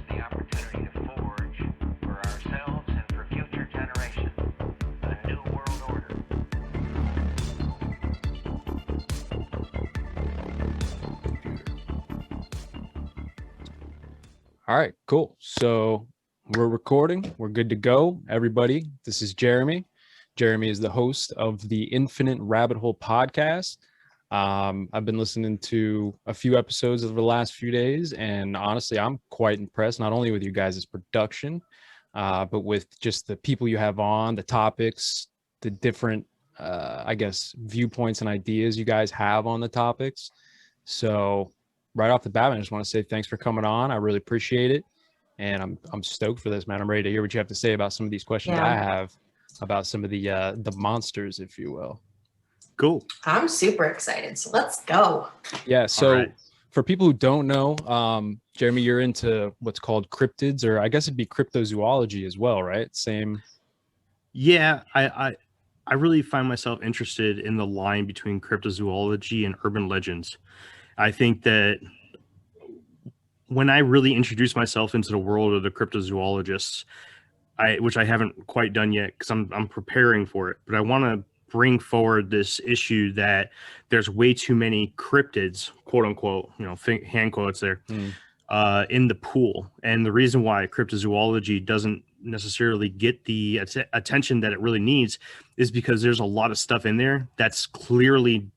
the opportunity to forge for ourselves and for future generations a new world order. All right, cool. So we're recording. We're good to go. Everybody, this is Jeremy. Jeremy is the host of the Infinite Rabbit Hole podcast. I've been listening to a few episodes over the last few days, and honestly, I'm quite impressed, not only with you guys' production, but with just the people you have on, the topics, the different, viewpoints and ideas you guys have on the topics. So right off the bat, I just want to say thanks for coming on. I really appreciate it. And I'm stoked for this, man. I'm ready to hear what you have to say about some of these questions I have about some of the monsters, if you will. Cool. I'm super excited. So let's go. Yeah. So right. For people who don't know, Jeremy, you're into what's called cryptids, or I guess it'd be cryptozoology as well, right? Same. Yeah, I really find myself interested in the line between cryptozoology and urban legends. I think that when I really introduce myself into the world of the cryptozoologists, which I haven't quite done yet because I'm preparing for it, but I want to bring forward this issue that there's way too many cryptids, quote unquote, hand quotes there, in the pool. And the reason why cryptozoology doesn't necessarily get the attention that it really needs is because there's a lot of stuff in there that's clearly,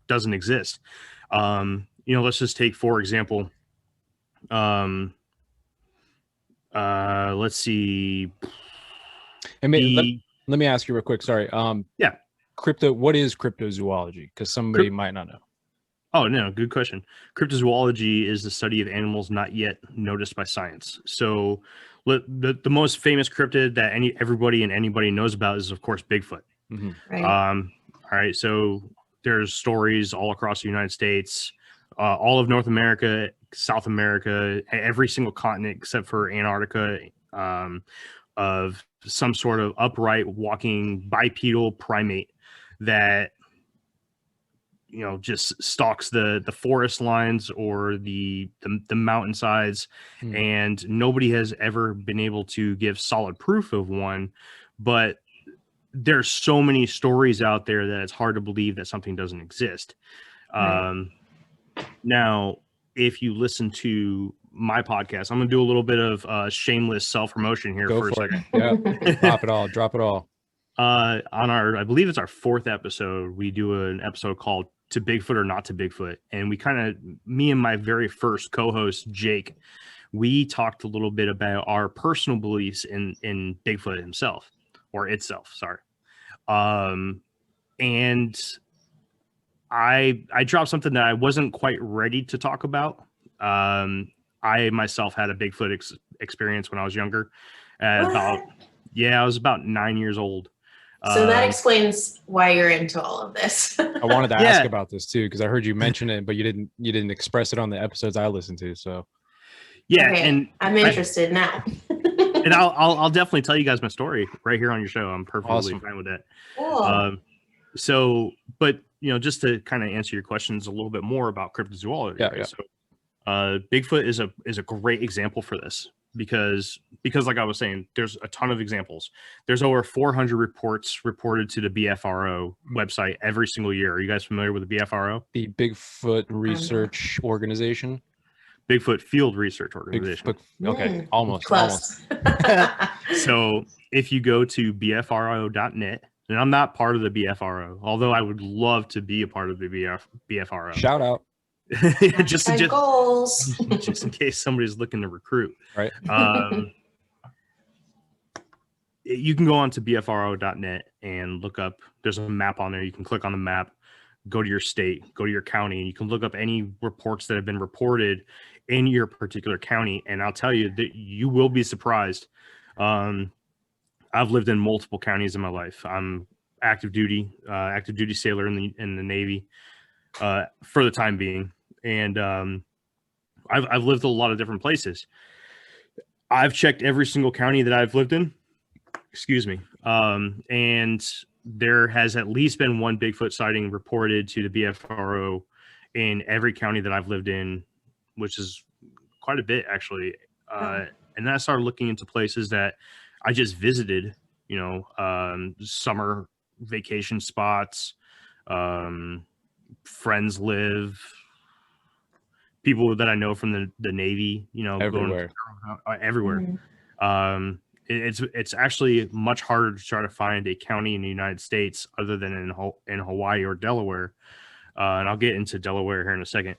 doesn't exist. Let's just take, for example, let's see. And let me ask you real quick. Sorry. Yeah. What is cryptozoology? Because somebody might not know. Oh, no, good question. Cryptozoology is the study of animals not yet noticed by science. So the most famous cryptid that everybody and anybody knows about is, of course, Bigfoot. Mm-hmm. Right. All right. So there's stories all across the United States, all of North America, South America, every single continent except for Antarctica, of some sort of upright walking bipedal primate that just stalks the forest lines or the mountainsides, and nobody has ever been able to give solid proof of one. But there's so many stories out there that it's hard to believe that something doesn't exist. Right. Now, if you listen to my podcast, I'm gonna do a little bit of shameless self-promotion here. Go for a second. Yeah. Drop it all. On I believe it's our 4th episode, we do an episode called "To Bigfoot or Not to Bigfoot," and me and my very first co-host Jake, we talked a little bit about our personal beliefs in Bigfoot himself, or itself. Sorry. And I dropped something that I wasn't quite ready to talk about. I myself had a Bigfoot experience when I was younger. I was about 9 years old. So that explains why you're into all of this. I wanted to ask about this too, because I heard you mention it, but you didn't express it on the episodes I listened to. So yeah, okay, and I'm interested now. And I'll definitely tell you guys my story right here on your show. I'm perfectly fine with that. Cool. But just to kind of answer your questions a little bit more about cryptozoology. Yeah, right? yeah. So, Bigfoot is a great example for this because like I was saying, there's a ton of examples. There's over 400 reports reported to the BFRO website every single year. Are you guys familiar with the BFRO? The Bigfoot Research Organization. Bigfoot Field Research Organization. Okay, almost. So if you go to bfro.net, and I'm not part of the BFRO, although I would love to be a part of the BFRO. Shout out. just goals. Just in case somebody's looking to recruit. Right. You can go on to bfro.net and look up. There's a map on there. You can click on the map, go to your state, go to your county, and you can look up any reports that have been reported in your particular county. And I'll tell you that you will be surprised. I've lived in multiple counties in my life. I'm active duty sailor in the Navy for the time being, and I've lived a lot of different places. I've checked every single county that I've lived in. Excuse me, and there has at least been one Bigfoot sighting reported to the BFRO in every county that I've lived in, which is quite a bit actually. And then I started looking into places that I just visited, summer vacation spots, friends live, people that I know from the Navy, Everywhere. going everywhere. It's actually much harder to try to find a county in the United States other than in Hawaii or Delaware. And I'll get into Delaware here in a second.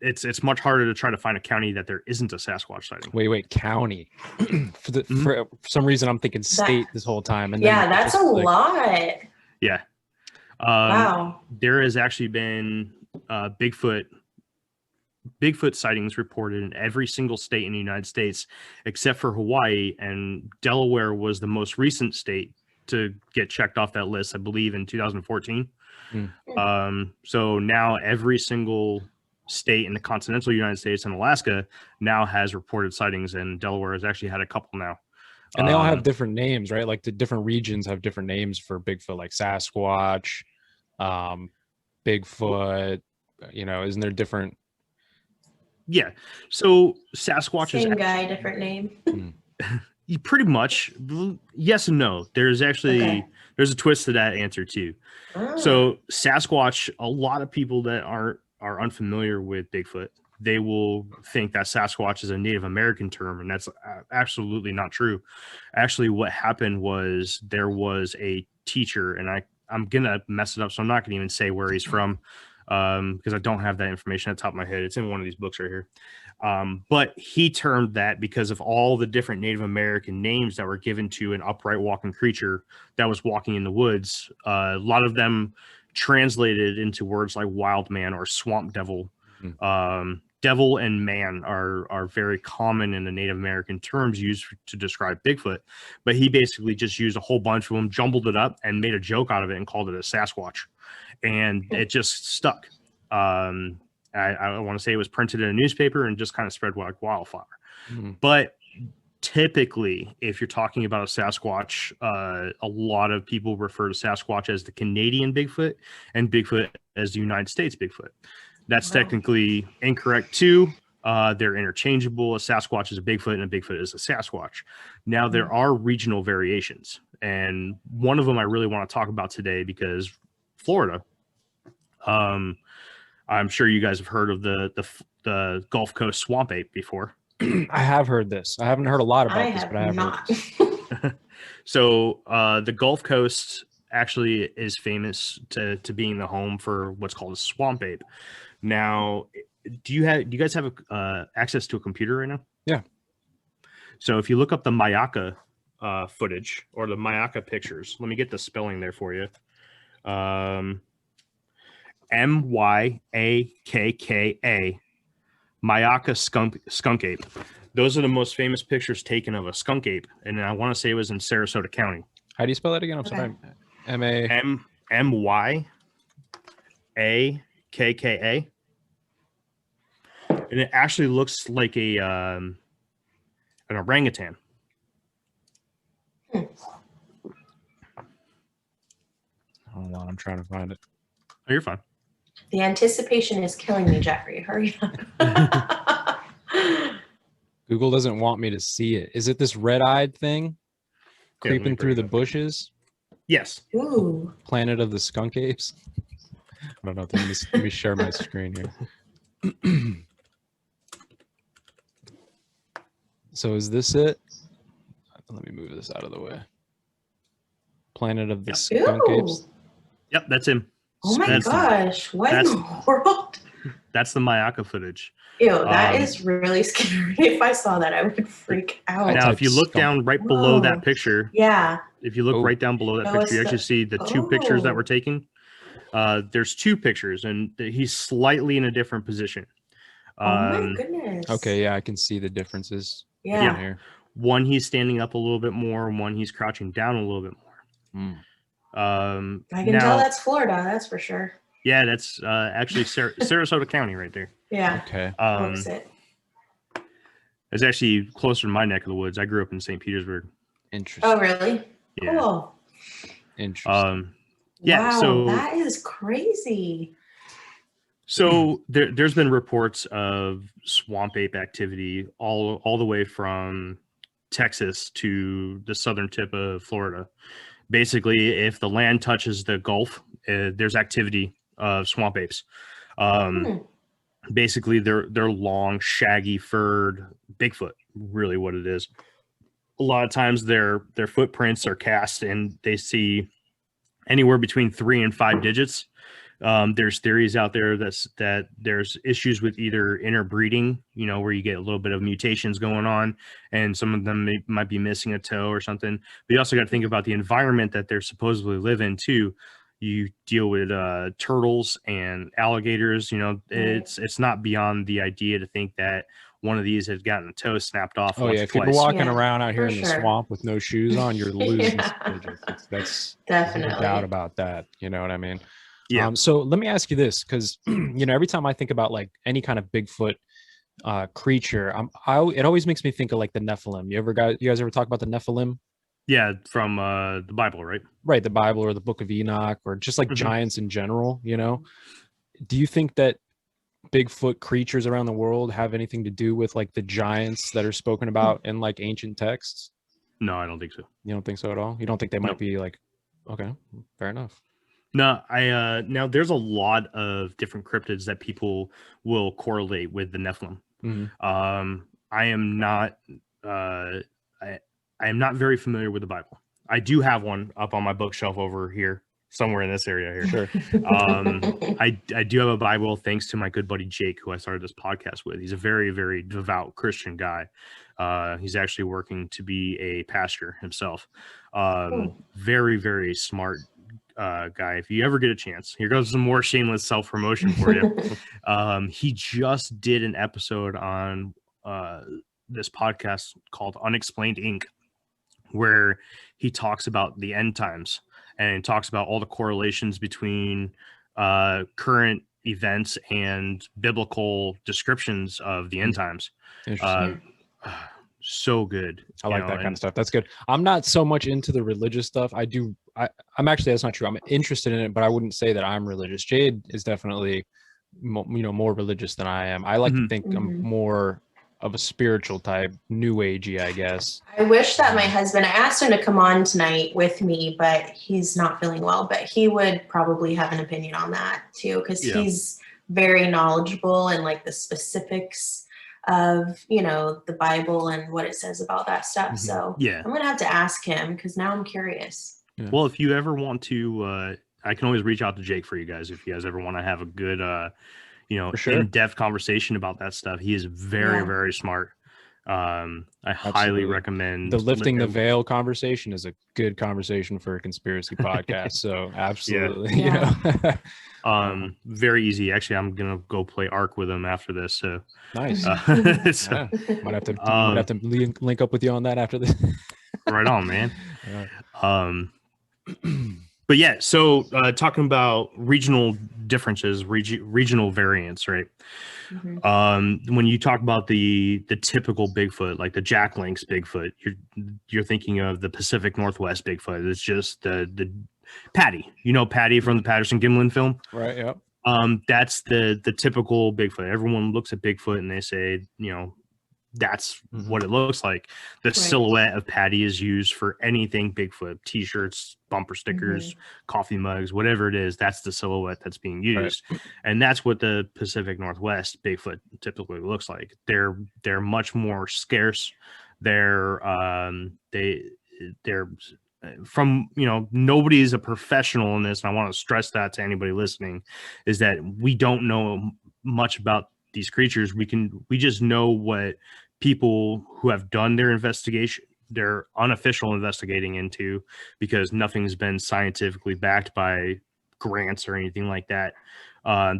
It's much harder to try to find a county that there isn't a Sasquatch sighting. Wait, county. For some reason, I'm thinking state this whole time. And Yeah, then that's a lot. Yeah. Wow. There has actually been Bigfoot sightings reported in every single state in the United States except for Hawaii, and Delaware was the most recent state to get checked off that list, I believe, in 2014. So now every single state in the continental United States and Alaska now has reported sightings, and Delaware has actually had a couple now. And they all have different names, right? Like the different regions have different names for Bigfoot, like Sasquatch, Bigfoot, isn't there different? Yeah. So Sasquatch Same is guy, different name. pretty much yes and no. There's actually there's a twist to that answer too. So Sasquatch, a lot of people that are unfamiliar with Bigfoot, they will think that Sasquatch is a Native American term, and that's absolutely not true. Actually, what happened was there was a teacher, and I'm gonna mess it up, so I'm not gonna even say where he's from, because I don't have that information at the top of my head. It's in one of these books right here. But he termed that because of all the different Native American names that were given to an upright walking creature that was walking in the woods. A lot of them translated into words like wild man or swamp devil. Devil and man are very common in the Native American terms used to describe Bigfoot, but he basically just used a whole bunch of them, jumbled it up, and made a joke out of it and called it a Sasquatch, and it just stuck. I want to say it was printed in a newspaper and just kind of spread like wildfire. But typically, if you're talking about a Sasquatch, a lot of people refer to Sasquatch as the Canadian Bigfoot and Bigfoot as the United States Bigfoot. That's technically incorrect too. They're interchangeable. A Sasquatch is a Bigfoot and a Bigfoot is a Sasquatch. Now, there are regional variations, and one of them I really want to talk about today because Florida. I'm sure you guys have heard of the Gulf Coast swamp ape before. I have heard this. I haven't heard a lot about this, but I have not. heard this. So the Gulf Coast actually is famous to being the home for what's called a swamp ape. Now, do you guys have access to a computer right now? Yeah. So if you look up the Mayaka footage or the Mayaka pictures, let me get the spelling there for you. Myakka, Mayaka skunk ape. Those are the most famous pictures taken of a skunk ape, and I want to say it was in Sarasota County. How do you spell that again? I'm sorry. Myakka, and it actually looks like an orangutan. Hold on, I'm trying to find it. Oh, you're fine. The anticipation is killing me, Jeffrey. Hurry up. Google doesn't want me to see it. Is it this red-eyed thing creeping through the bushes? Yes. Ooh. Planet of the Skunk Apes? I don't know. Let me share my screen here. So is this it? Let me move this out of the way. Planet of the Skunk Apes? Yep, that's him. Oh my gosh. What in the world? That's the Mayaka footage. Ew, that is really scary. If I saw that, I would freak out. Now, if you look down right below that picture, if you look right down below that picture, you actually see the two pictures that we're taking. There's two pictures, and he's slightly in a different position. Oh my goodness. Okay, yeah, I can see the differences. Yeah. Here. One, he's standing up a little bit more, and one, he's crouching down a little bit more. I can tell that's Florida, that's for sure. Yeah, that's actually Sarasota County right there. Yeah. Okay. It's actually closer to my neck of the woods. I grew up in St. Petersburg. Interesting. Oh, really? Yeah. Cool. Interesting. Yeah. Wow, So that is crazy. So there's been reports of swamp ape activity all the way from Texas to the southern tip of Florida. Basically, if the land touches the Gulf, there's activity of swamp apes. Hmm. Basically, they're long, shaggy, furred Bigfoot. Really, what it is. A lot of times, their footprints are cast, and they see anywhere between 3 and 5 digits. There's theories out there that there's issues with either interbreeding, where you get a little bit of mutations going on, and some of them might be missing a toe or something. But you also got to think about the environment that they're supposedly live in too. You deal with turtles and alligators. It's not beyond the idea to think that one of these had gotten a toe snapped off Oh once yeah, or if you're twice. walking Yeah, around out here for in the sure. swamp with no shoes on, you're losing Yeah. some digits. That's Definitely. no doubt about that. You know what I mean? Yeah. So let me ask you this, because every time I think about like any kind of Bigfoot creature, it always makes me think of like the Nephilim. You guys ever talk about the Nephilim? Yeah, from the Bible, right? Right, the Bible or the Book of Enoch, or just like Mhm. giants in general. Do you think that Bigfoot creatures around the world have anything to do with like the giants that are spoken about in like ancient texts? No, I don't think so. You don't think so at all? You don't think they might Nope. be like, okay, fair enough. No, I now there's a lot of different cryptids that people will correlate with the Nephilim. Mhm. I am not I am not very familiar with the Bible. I do have one up on my bookshelf over here, somewhere in this area here. Sure. I do have a Bible thanks to my good buddy Jake, who I started this podcast with. He's a very, very devout Christian guy. He's actually working to be a pastor himself. Very, very smart guy. If you ever get a chance, here goes some more shameless self-promotion for you. He just did an episode on this podcast called Unexplained Inc., where he talks about the end times and talks about all the correlations between current events and biblical descriptions of the end times. Interesting. So good. I like that kind of stuff. That's good. I'm not so much into the religious stuff. I'm actually, that's not true. I'm interested in it, but I wouldn't say that I'm religious. Jade is definitely, more religious than I am. I like to think I'm more of a spiritual type, new agey, I guess. I wish that my husband, I asked him to come on tonight with me, but he's not feeling well, but he would probably have an opinion on that too, because he's very knowledgeable and like the specifics of, the Bible and what it says about that stuff. So I'm going to have to ask him because now I'm curious. Yeah. Well, if you ever want to, I can always reach out to Jake for you guys. If you guys ever want to have a good, in-depth conversation about that stuff. He is very, very smart. I highly recommend the lifting the veil conversation is a good conversation for a conspiracy podcast. So absolutely, very easy. Actually, I'm gonna go play Ark with him after this. So nice. So, might have to link up with you on that after this. Right on, man. But yeah, so talking about regional differences, regional variants, right? When you talk about the typical Bigfoot, like the Jack Link's Bigfoot, you're thinking of the Pacific Northwest Bigfoot. It's just the Patty, Patty from the Patterson-Gimlin film, right? Yeah. That's the typical Bigfoot. Everyone looks at Bigfoot and they say, that's what it looks like. The silhouette of Patty is used for anything Bigfoot, t-shirts, bumper stickers, coffee mugs, whatever it is. That's the silhouette that's being used. And that's what the Pacific Northwest Bigfoot typically looks like. They're much more scarce. They're from, nobody is a professional in this, and I want to stress that to anybody listening, is that we don't know much about these creatures. We just know what people who have done their investigation, their unofficial investigating into, because nothing's been scientifically backed by grants or anything like that.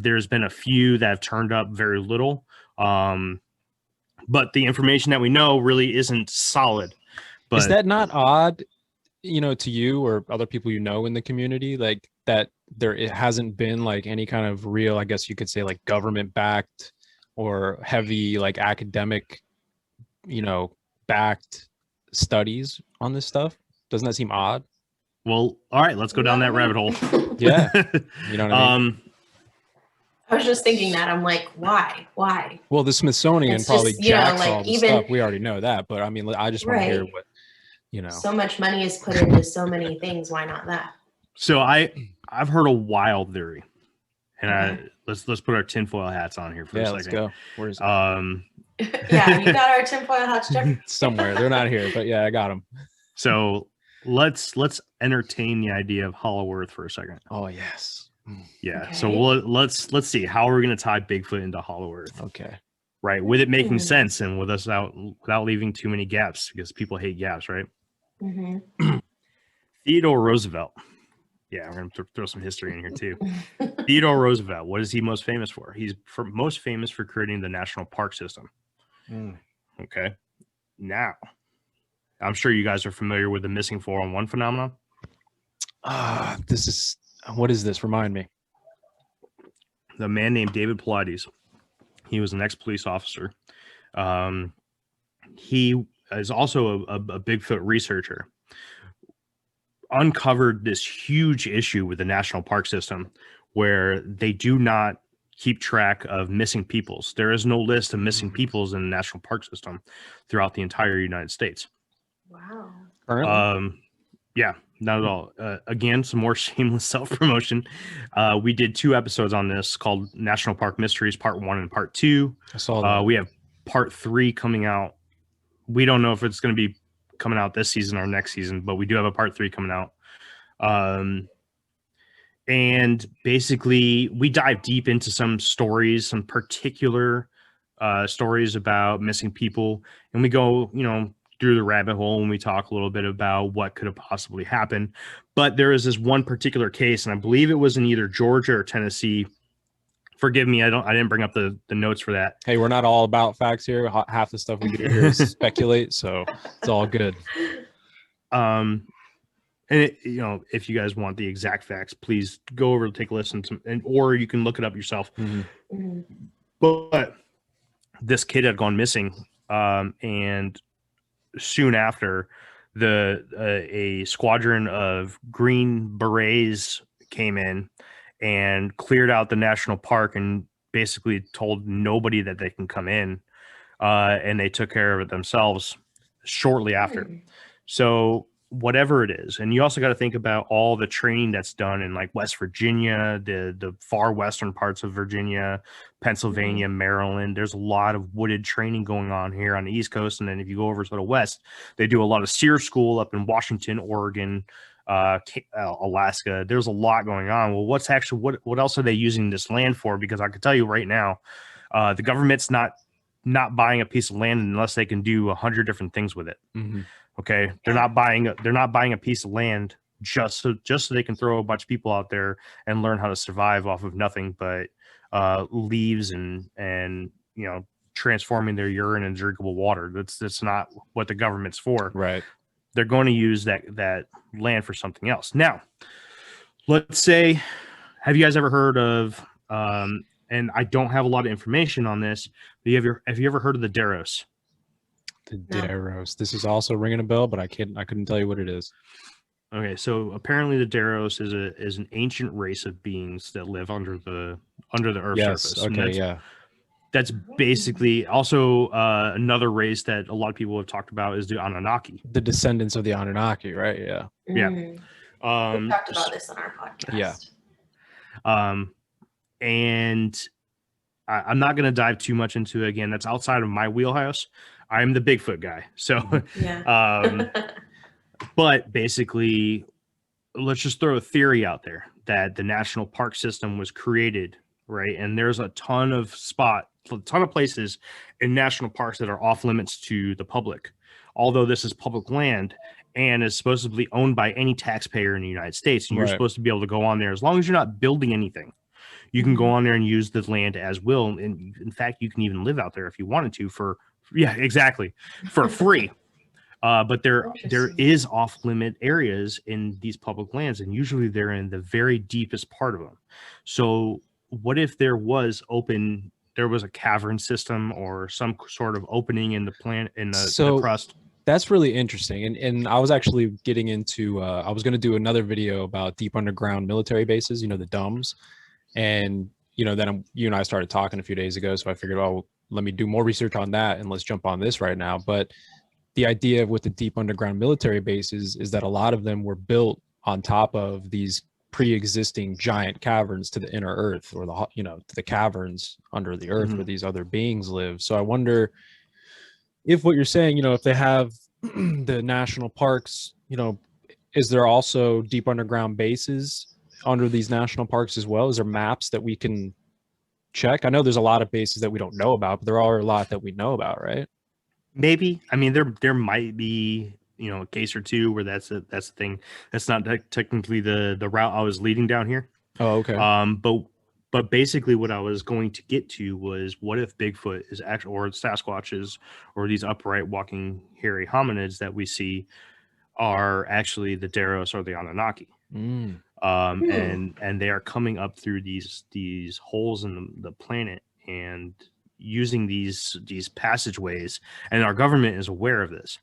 There's been a few that have turned up very little, but the information that we know really isn't solid. But is that not odd, to you or other people in the community, like that it hasn't been like any kind of real, I guess you could say, like government backed or heavy like academic backed studies on this stuff? Doesn't that seem odd? Well, all right, let's go down that rabbit hole. Yeah. You know what I mean? I was just thinking that. I'm like, why? Well, the Smithsonian It's probably just, you know, jacks like, all the even- stuff. We already know that, but I mean, I just want to hear Right. what, you know. So much money is put into so many things. Why not that? So I've heard a wild theory, and Okay. let's put our tinfoil hats on here for a Yeah, second. let's go. Where's Yeah, you got our tinfoil hats, Jeff. somewhere? They're not here, but yeah, I got them. So let's entertain the idea of Hollow Earth for a second. Oh yes. Yeah. So Okay. let's see how are we going to tie Bigfoot into Hollow Earth, Okay. right? With it making Hmm. sense and without leaving too many gaps because people hate gaps, right? Hmm. Theodore Roosevelt. Yeah, we're going to throw some history in here too. Theodore Roosevelt. What is he most famous for? He's most famous for creating the national park system. Mm. Okay. Now, I'm sure you guys are familiar with the missing 411 phenomenon. What is this? Remind me. The man named David Pilates. He was an ex-police officer. He is also a Bigfoot researcher. Uncovered this huge issue with the national park system where they do not keep track of missing peoples. There is no list of missing peoples in the national park system throughout the entire United States. Wow. Currently? Yeah, not at all. Again, some more shameless self-promotion. We did 2 episodes on this called National Park Mysteries Part 1 and Part 2. I saw that. We have Part 3 coming out. We don't know if it's going to be coming out this season or next season, but we do have a Part 3 coming out. And basically, we dive deep into some stories, some particular stories about missing people, and we go, through the rabbit hole and we talk a little bit about what could have possibly happened. But there is this one particular case, and I believe it was in either Georgia or Tennessee. Forgive me, I didn't bring up the notes for that. Hey, we're not all about facts here. Half the stuff we do here is speculate, so it's all good. And if you guys want the exact facts, please go over and take a listen to, or you can look it up yourself. Mm-hmm. Hmm. But this kid had gone missing, and soon after, a squadron of Green Berets came in and cleared out the national park and basically told nobody that they can come in, and they took care of it themselves shortly after. So whatever it is, and you also got to think about all the training that's done in like West Virginia, the far western parts of Virginia, Pennsylvania, Maryland. There's a lot of wooded training going on here on the East Coast, and then if you go over to the West, they do a lot of SEER school up in Washington, Oregon, Alaska. There's a lot going on. Well, what else are they using this land for? Because I can tell you right now, the government's not buying a piece of land unless they can do 100 different things with it. Mm-hmm. Okay, they're not buying a piece of land just so they can throw a bunch of people out there and learn how to survive off of nothing but leaves and transforming their urine into drinkable water. That's not what the government's for. Right. They're going to use that land for something else. Now, let's say, have you guys ever heard of? And I don't have a lot of information on this. But have you ever heard of the Deros? The No. Deros. This is also ringing a bell, but I couldn't tell you what it is. Okay, so apparently the Deros is an ancient race of beings that live under the Earth's surface. And Okay. that's basically also another race that a lot of people have talked about is the Anunnaki. The descendants of the Anunnaki, right? Yeah. Yeah. We talked about this on our podcast. Yeah. And I'm not going to dive too much into it. Again, that's outside of my wheelhouse. I'm the Bigfoot guy. So, Yeah. but basically, let's just throw a theory out there that the national park system was created, right? And there's a ton of places in national parks that are off limits to the public. Although this is public land and is supposedly owned by any taxpayer in the United States, and you're Right. supposed to be able to go on there as long as you're not building anything. You can go on there and use the land as will. And in fact, you can even live out there if you wanted to for free. But there is off limit areas in these public lands, and usually they're in the very deepest part of them. So what if there was a cavern system or some sort of opening in the the crust? That's really interesting. And I was actually getting into, I was going to do another video about deep underground military bases, the DUMBs. And then you and I started talking a few days ago, so I figured, oh, let me do more research on that and let's jump on this right now. But the idea with the deep underground military bases is that a lot of them were built on top of these pre-existing giant caverns to the inner earth, or to the caverns under the earth where these other beings live. So I wonder if what you're saying, if they have the national parks, is there also deep underground bases under these national parks as well? Is there maps that we can check? I know there's a lot of bases that we don't know about, but there are a lot that we know about, right? Maybe. I mean, there might be, a case or two where that's the thing. That's not technically the route I was leading down here. Oh, okay. But basically what I was going to get to was, what if Bigfoot is actually, or Sasquatches, or these upright walking hairy hominids that we see are actually the Deros or the Anunnaki. And they are coming up through these holes in the planet and using these passageways, and our government is aware of this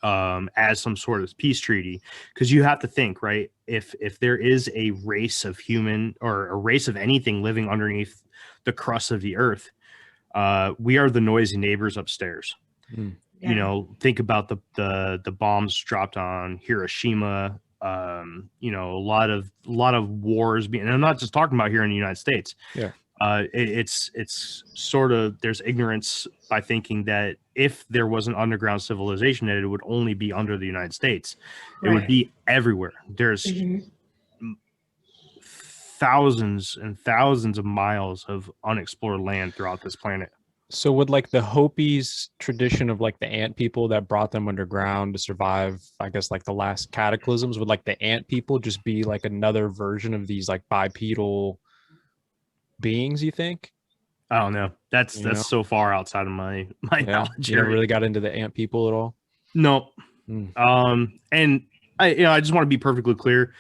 as some sort of peace treaty. Because you have to think, right, if there is a race of human or a race of anything living underneath the crust of the earth, we are the noisy neighbors upstairs. Yeah. Think about the bombs dropped on Hiroshima. A lot of wars being, and I'm not just talking about here in the United States. Yeah. It's sort of, there's ignorance by thinking that if there was an underground civilization, that it would only be under the United States. It would be everywhere. There's thousands and thousands of miles of unexplored land throughout this planet. So would like the Hopis tradition of like the ant people that brought them underground to survive, I guess, like the last cataclysms, would like the ant people just be like another version of these like bipedal beings, you think? I don't know. That's so far outside of my knowledge. You never really got into the ant people at all? No. And I just want to be perfectly clear.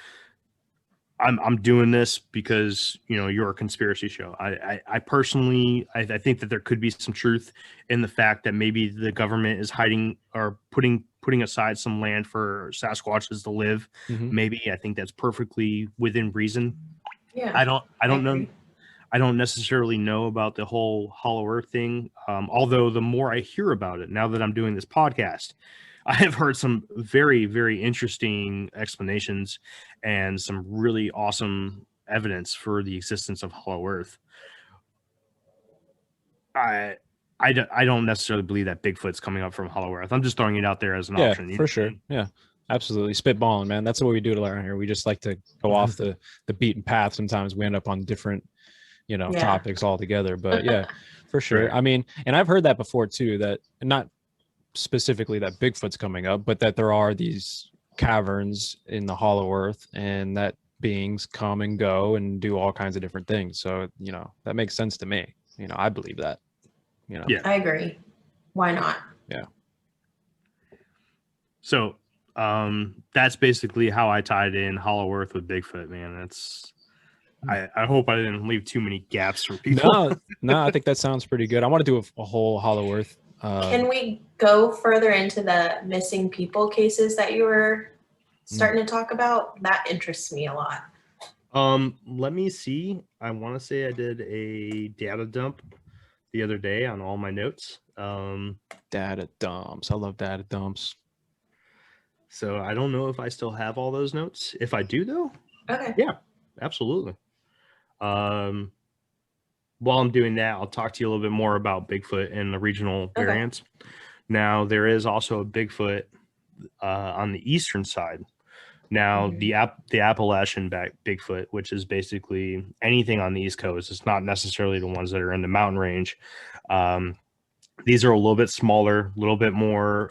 I'm doing this because you're a conspiracy show. I personally think that there could be some truth in the fact that maybe the government is hiding or putting aside some land for Sasquatches to live. Maybe. I think that's perfectly within reason. Yeah. I don't know. I don't necessarily know about the whole Hollow Earth thing. Although the more I hear about it, now that I'm doing this podcast, I have heard some very, very interesting explanations and some really awesome evidence for the existence of Hollow Earth. I don't necessarily believe that Bigfoot's coming up from Hollow Earth. I'm just throwing it out there as an option. Yeah, for sure. Yeah, absolutely. Spitballing, man. That's what we do around here. We just like to go off the beaten path. Sometimes we end up on different topics altogether, but yeah, for sure. I mean, and I've heard that before too, that not specifically that Bigfoot's coming up, but that there are these caverns in the Hollow Earth and that beings come and go and do all kinds of different things. So, that makes sense to me. I believe that, Yeah, I agree. Why not? Yeah. So, that's basically how I tied in Hollow Earth with Bigfoot, man. That's, I hope I didn't leave too many gaps for people. No, I think that sounds pretty good. I want to do a whole Hollow Earth. Can we go further into the missing people cases that you were starting to talk about? That interests me a lot. Let me see. I want to say I did a data dump the other day on all my notes. Data dumps. I love data dumps. So I don't know if I still have all those notes. If I do, though, Okay. yeah, absolutely. While I'm doing that, I'll talk to you a little bit more about Bigfoot and the regional variants. Now, there is also a Bigfoot on the eastern side. Now, the Appalachian Bigfoot, which is basically anything on the East Coast, it's not necessarily the ones that are in the mountain range. These are a little bit smaller, a little bit more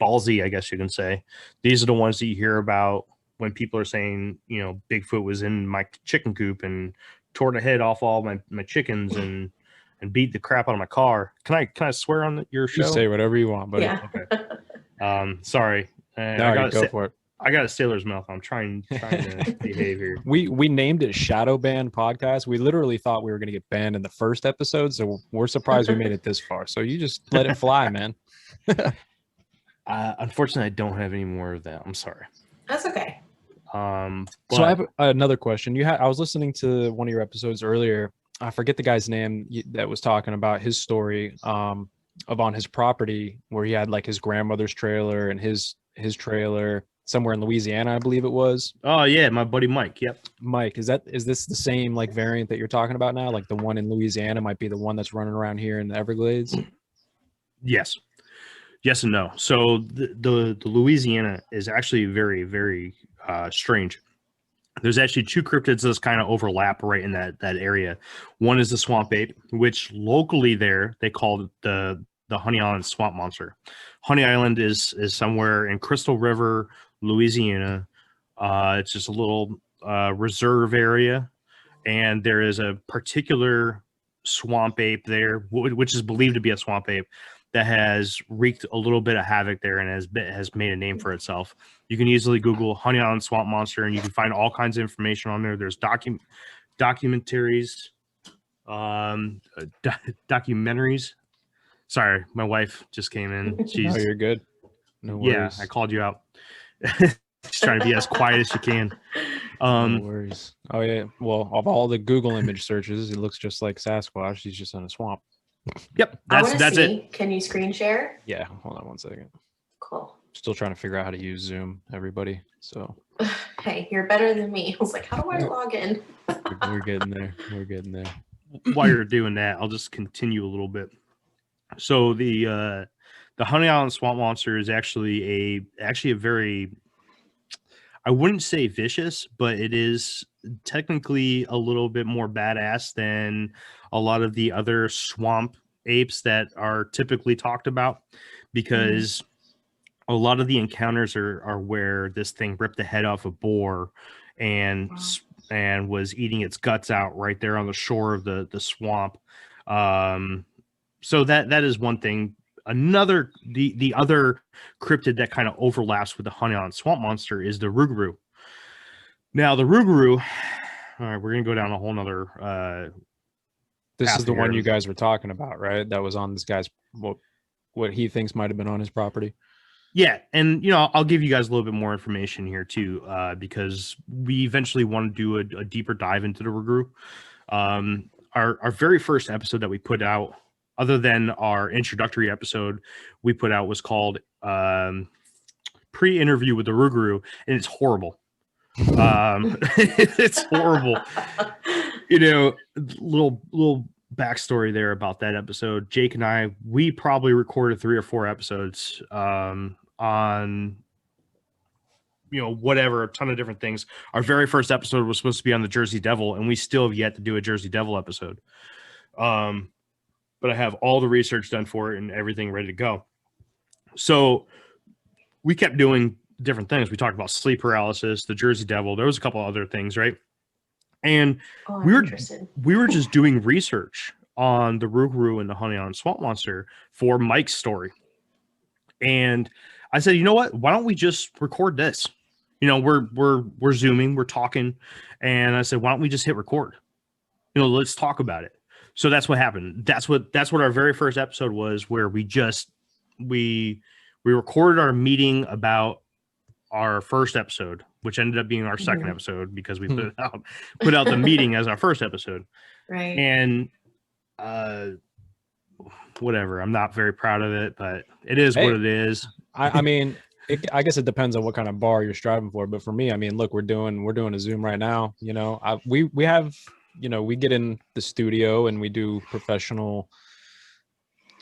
ballsy, I guess you can say. These are the ones that you hear about when people are saying, Bigfoot was in my chicken coop and tore the head off all my chickens and beat the crap out of my car. Can I swear on your show? You say whatever you want, buddy. Yeah. Okay. Sorry. No, go for it. I got a sailor's mouth. I'm trying to behave here. We named it Shadow Ban Podcast. We literally thought we were going to get banned in the first episode, so we're surprised we made it this far. So you just let it fly, man. Unfortunately, I don't have any more of that. I'm sorry. That's okay. So I have another question. I was listening to one of your episodes earlier. I forget the guy's name that was talking about his story of on his property where he had like his grandmother's trailer and his trailer somewhere in Louisiana, I believe it was. Oh yeah, my buddy Mike. Yep. Mike, is this the same like variant that you're talking about now? Like the one in Louisiana might be the one that's running around here in the Everglades? Yes. Yes and no. So the Louisiana is actually very, very strange. There's actually two cryptids that kind of overlap right in that area. One is the swamp ape, which locally there they call it the Honey Island swamp monster. Honey Island is somewhere in Crystal River, Louisiana. It's just a little reserve area, and there is a particular swamp ape there, which is believed to be a swamp ape, that has wreaked a little bit of havoc there and has made a name for itself. You can easily Google Honey Island swamp monster, and you can find all kinds of information on there. There's documentaries, documentaries. Sorry, my wife just came in. She's Oh, you're good. No worries. yeah, I called you out. She's trying to be as quiet as she can. No worries. Oh yeah. Well, of all the Google image searches, it looks just like Sasquatch. He's just in a swamp. Yep, that's it. Can you screen share? Yeah. Hold on one second. Cool. Still trying to figure out how to use Zoom, everybody. So Hey, you're better than me. I was like, how do I log in? we're getting there. We're getting there. While you're doing that, I'll just continue a little bit. So the Honey Island swamp monster is actually a very, I wouldn't say vicious, but it is technically a little bit more badass than a lot of the other swamp apes that are typically talked about, because a lot of the encounters are where this thing ripped the head off a boar and was eating its guts out right there on the shore of the swamp. So that is one thing. Another, the other cryptid that kind of overlaps with the Honey Island swamp monster is the Rougarou. Now the Rougarou, all right, we're gonna go down a whole nother. This is the one here. you guys were talking about, right? That was on this guy's what he thinks might have been on his property. Yeah, and I'll give you guys a little bit more information here too, because we eventually want to do a deeper dive into the Rougarou. Our very first episode that we put out, other than our introductory episode we put out, was called Pre-Interview with the Rougarou, and it's horrible. It's horrible. Little backstory there about that episode. Jake and I, we probably recorded 3 or 4 episodes on whatever, a ton of different things. Our very first episode was supposed to be on the Jersey Devil, and we still have yet to do a Jersey Devil episode. But I have all the research done for it and everything ready to go. So we kept doing different things. We talked about sleep paralysis, the Jersey Devil. There was a couple other things, right? And we were just doing research on the Rougarou and the Honey Island swamp monster for Mike's story. And I said, you know what? Why don't we just record this? We're Zooming, we're talking, and I said, why don't we just hit record? Let's talk about it. So that's what happened. That's what our very first episode was, where we recorded our meeting about our first episode, which ended up being our second episode, because we put out the meeting as our first episode. Right. And whatever, I'm not very proud of it, but it is what it is. I mean, I guess it depends on what kind of bar you're striving for. But for me, I mean, look, we're doing a Zoom right now. We have, we get in the studio and we do professional,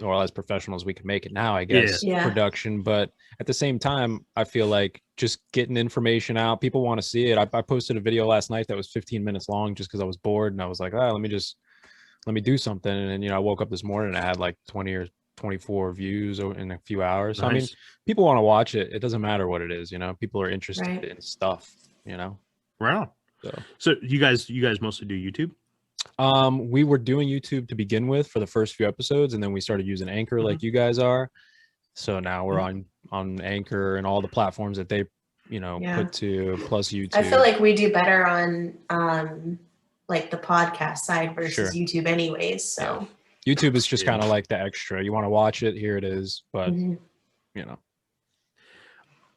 or as professional as we can make it now, I guess, production. But at the same time, I feel like just getting information out, people want to see it. I posted a video last night that was 15 minutes long just because I was bored, and I was like, let me do something. And I woke up this morning and I had like 20 or 24 views in a few hours. So, I mean, people want to watch it. It doesn't matter what it is, people are interested in stuff, Right on. So you guys mostly do YouTube? We were doing YouTube to begin with for the first few episodes, and then we started using Anchor like you guys are. So now we're on Anchor and all the platforms that they, put to, plus YouTube. I feel like we do better on like the podcast side versus YouTube anyways. So YouTube is just kind of like the extra. You want to watch it, here it is. But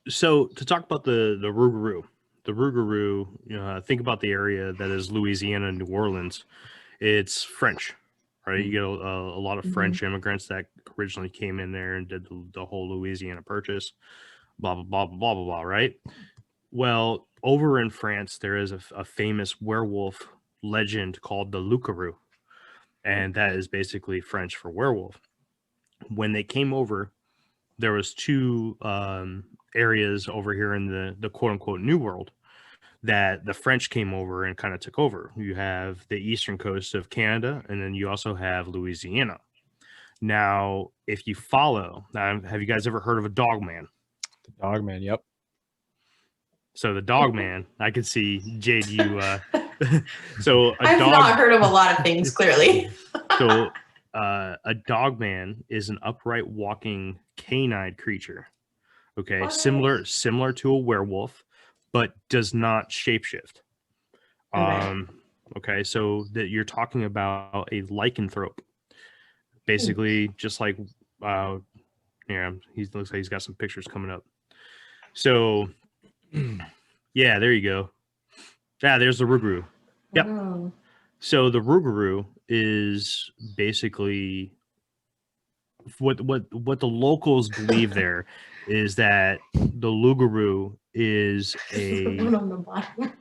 So to talk about the Rougarou. Rougarou, think about the area that is Louisiana, New Orleans. It's French, right? You get a lot of French immigrants that originally came in there and did the whole Louisiana Purchase, blah, blah, blah, blah, blah, blah, right? Well, over in France, there is a famous werewolf legend called the Loup-garou, and that is basically French for werewolf. When they came over, there was two areas over here in the quote-unquote New World that the French came over and kind of took over. You have the eastern coast of Canada, and then you also have Louisiana. Now, if you follow, have you guys ever heard of a dogman? The Dogman, yep. So the dogman, I could see Jade, you. So I've not heard of a lot of things, clearly. So a dogman is an upright walking canine creature. Okay, What? similar to a werewolf, but does not shapeshift. Okay, so that you're talking about a lycanthrope, basically, just like yeah, he looks like he's got some pictures coming up. So yeah, there you go. Yeah, there's the Rougarou. Yep. Oh. So the Rougarou is basically what the locals believe there is that the Rougarou is The one on the bottom.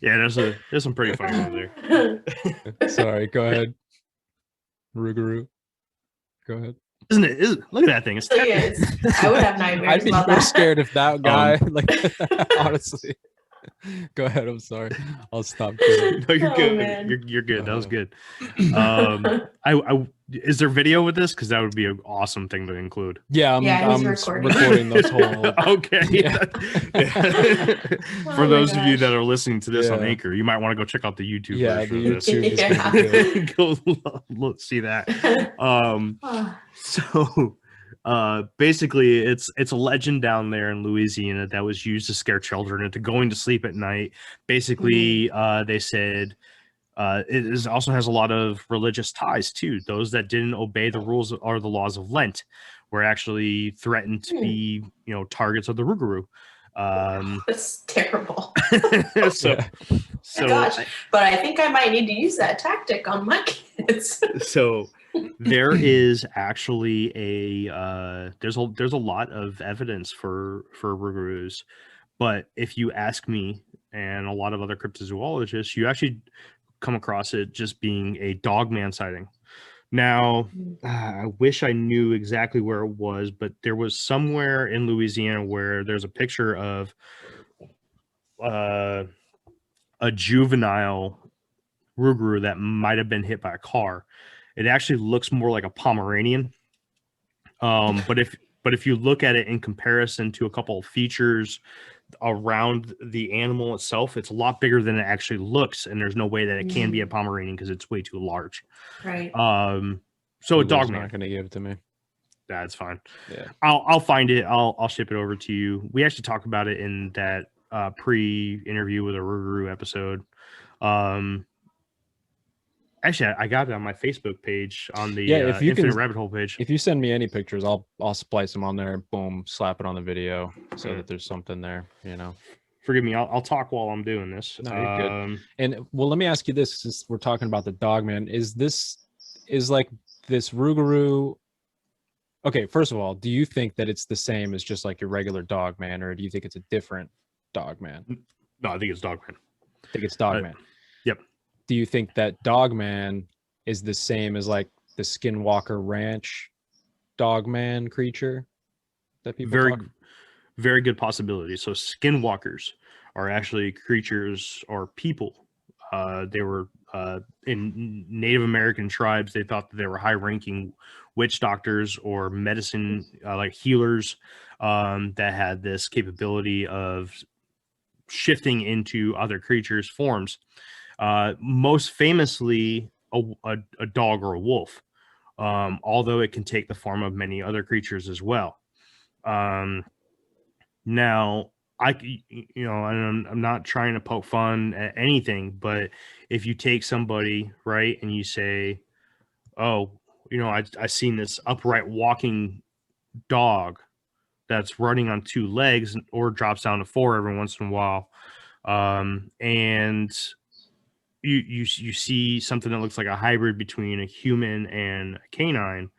yeah, there's some pretty funny ones there. Sorry, go ahead. Rougarou. Go ahead. Isn't it? Look at that thing. It's Really is. I would have nightmares I'd be about more that. scared if that guy, like, honestly. Go ahead. I'm sorry. I'll stop kidding. No, you're Oh, good. man. You're good. That was good. I is there video with this? Because that would be an awesome thing to include. Yeah, I'm he's recording those whole. Okay. Yeah. For Oh those my of you gosh. that are listening to this on Yeah. Anchor, you might want to go check out the YouTube Yeah, version the of this. YouTube is Yeah. pretty good. Go look, see that. Oh, So basically it's a legend down there in Louisiana that was used to scare children into going to sleep at night. Basically, they said also has a lot of religious ties too. Those that didn't obey the rules or the laws of Lent were actually threatened to be, targets of the Rougarou. that's terrible. So Gosh, but I think I might need to use that tactic on my kids. So there is actually there's a lot of evidence for Rougarous, but if you ask me and a lot of other cryptozoologists, you actually come across it just being a dogman sighting. Now, I wish I knew exactly where it was, but there was somewhere in Louisiana where there's a picture of a juvenile Rougarou that might have been hit by a car. It actually looks more like a Pomeranian. But if you look at it in comparison to a couple of features around the animal itself, it's a lot bigger than it actually looks, and there's no way that it can be a Pomeranian because it's way too large. Right. So a Google's dogman. not gonna give it to me. That's fine. Yeah. I'll find it. I'll ship it over to you. We actually talked about it in that pre-interview with a Rougarou episode. Actually, I got it on my Facebook page on the if you Infinite can, Rabbit Hole page. If you send me any pictures, I'll splice them on there. Boom, slap it on the video so that there's something there. Forgive me. I'll talk while I'm doing this. No, you're good. And well, let me ask you this: since we're talking about the dogman, is this Rougarou? Okay, first of all, do you think that it's the same as just like your regular dogman, or do you think it's a different dogman? No, I think it's dogman. I think it's dogman. Yep. Do you think that dogman is the same as like the Skinwalker Ranch dogman creature that people very good possibility. So skinwalkers are actually creatures or people. They were in Native American tribes. They thought that they were high-ranking witch doctors or medicine like healers that had this capability of shifting into other creatures' forms. Most famously, a dog or a wolf, although it can take the form of many other creatures as well. Now, I'm not trying to poke fun at anything, but if you take somebody, right, and you say, oh, I seen this upright walking dog, that's running on 2 legs or drops down to 4 every once in a while. And you see something that looks like a hybrid between a human and a canine.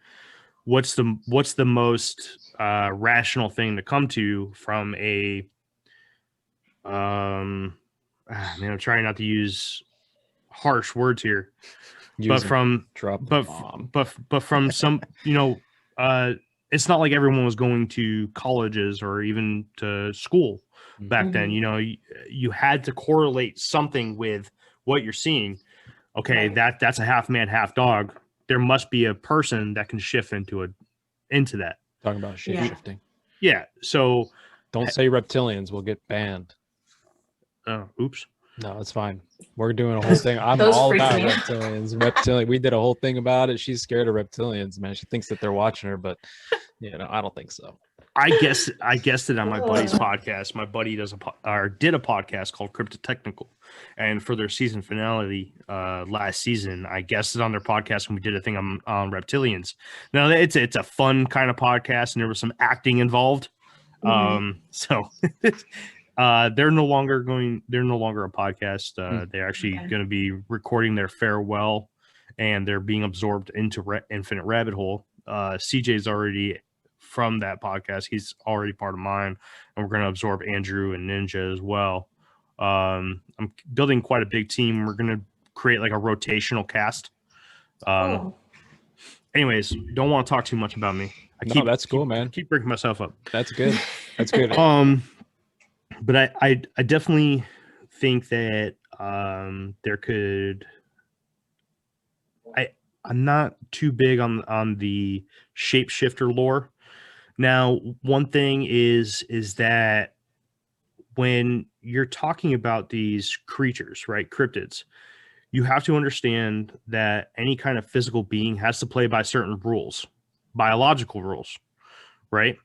What's the most rational thing to come to from a man, I'm trying not to use harsh words here, but from drop the bomb. but from some, it's not like everyone was going to colleges or even to school back then. You had to correlate something with what you're seeing. Okay, Right. that's a half man, half dog. There must be a person that can shift into that. Talking about shape Yeah. shifting. Yeah. So Don't say reptilians. We'll get banned. oops. No, it's fine. We're doing a whole thing. I'm Those all freak about me out. reptilians. Reptilian. We did a whole thing about it. She's scared of reptilians, man. She thinks that they're watching her, but I don't think so. I guessed it on my buddy's podcast. My buddy did a podcast called Cryptid Technical, and for their season finale last season, I guessed it on their podcast, and we did a thing on reptilians. Now it's a fun kind of podcast, and there was some acting involved. So they're no longer a podcast. They're actually going to be recording their farewell, and they're being absorbed into Infinite Rabbit Hole. CJ's already from that podcast. He's already part of mine, and we're going to absorb Andrew and Ninja as well. I'm building quite a big team. We're going to create like a rotational cast. Cool. Anyways, don't want to talk too much about me. That's cool, man. Keep breaking myself up. That's good. That's good. But I definitely think that there could. I'm not too big on the shapeshifter lore. Now, one thing is that when you're talking about these creatures, right, cryptids, you have to understand that any kind of physical being has to play by certain rules, biological rules, right?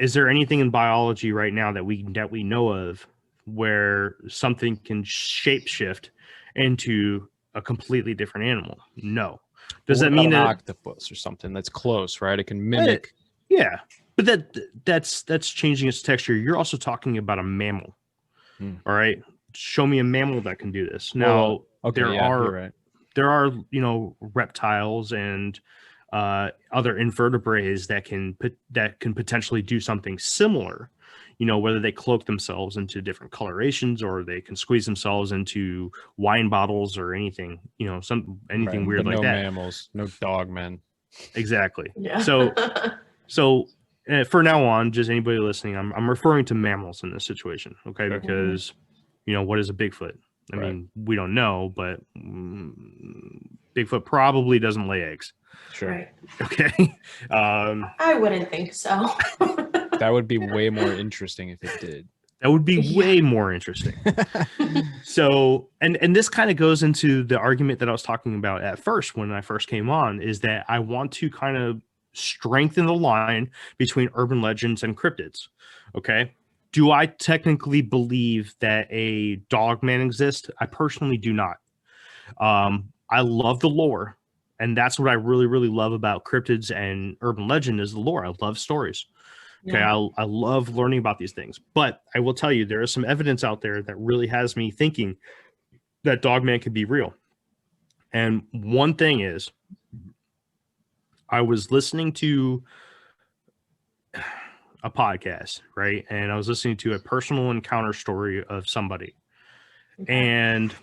Is there anything in biology right now that we know of where something can shapeshift into a completely different animal? No. Does that mean an that octopus or something that's close, right? It can mimic. Yeah, but that's changing its texture. You're also talking about a mammal. All right, show me a mammal that can do this. Now, there are reptiles and other invertebrates that can potentially do something similar. Whether they cloak themselves into different colorations or they can squeeze themselves into wine bottles or anything. Anything weird like that. No mammals, no dogmen. Exactly. Yeah. So for now on, just anybody listening, I'm referring to mammals in this situation, okay? Sure. Because, what is a Bigfoot? I mean, we don't know, but Bigfoot probably doesn't lay eggs. Sure. Right. Okay. I wouldn't think so. That would be way more interesting if it did. That would be way more interesting. So, and this kind of goes into the argument that I was talking about at first when I first came on, is that I want to kind of strengthen the line between urban legends and cryptids. Okay. Do I technically believe that a dogman exists? I personally do not. I love the lore, and that's what I really, really love about cryptids and urban legend is the lore. I love stories. Okay, Yeah. I love learning about these things, but I will tell you there is some evidence out there that really has me thinking that dogman could be real. And one thing is, I was listening to a podcast, right? And I was listening to a personal encounter story of somebody. And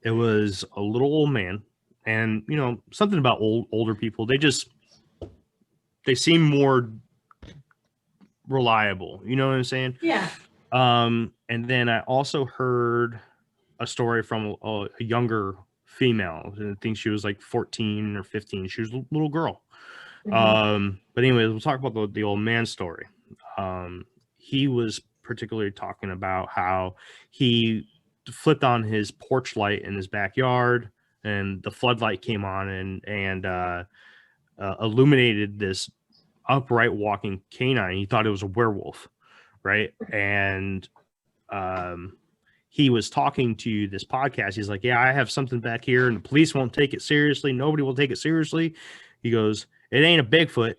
it was a little old man. And, something about older people, they seem more reliable. You know what I'm saying? Yeah. And then I also heard a story from a younger female. I think she was like 14 or 15. She was a little girl. But anyways, we'll talk about the old man story. He was particularly talking about how he flipped on his porch light in his backyard and the floodlight came on and illuminated this upright walking canine. He thought it was a werewolf, right? And he was talking to this podcast. He's like, yeah, I have something back here and the police won't take it seriously. Nobody will take it seriously. He goes, it ain't a Bigfoot.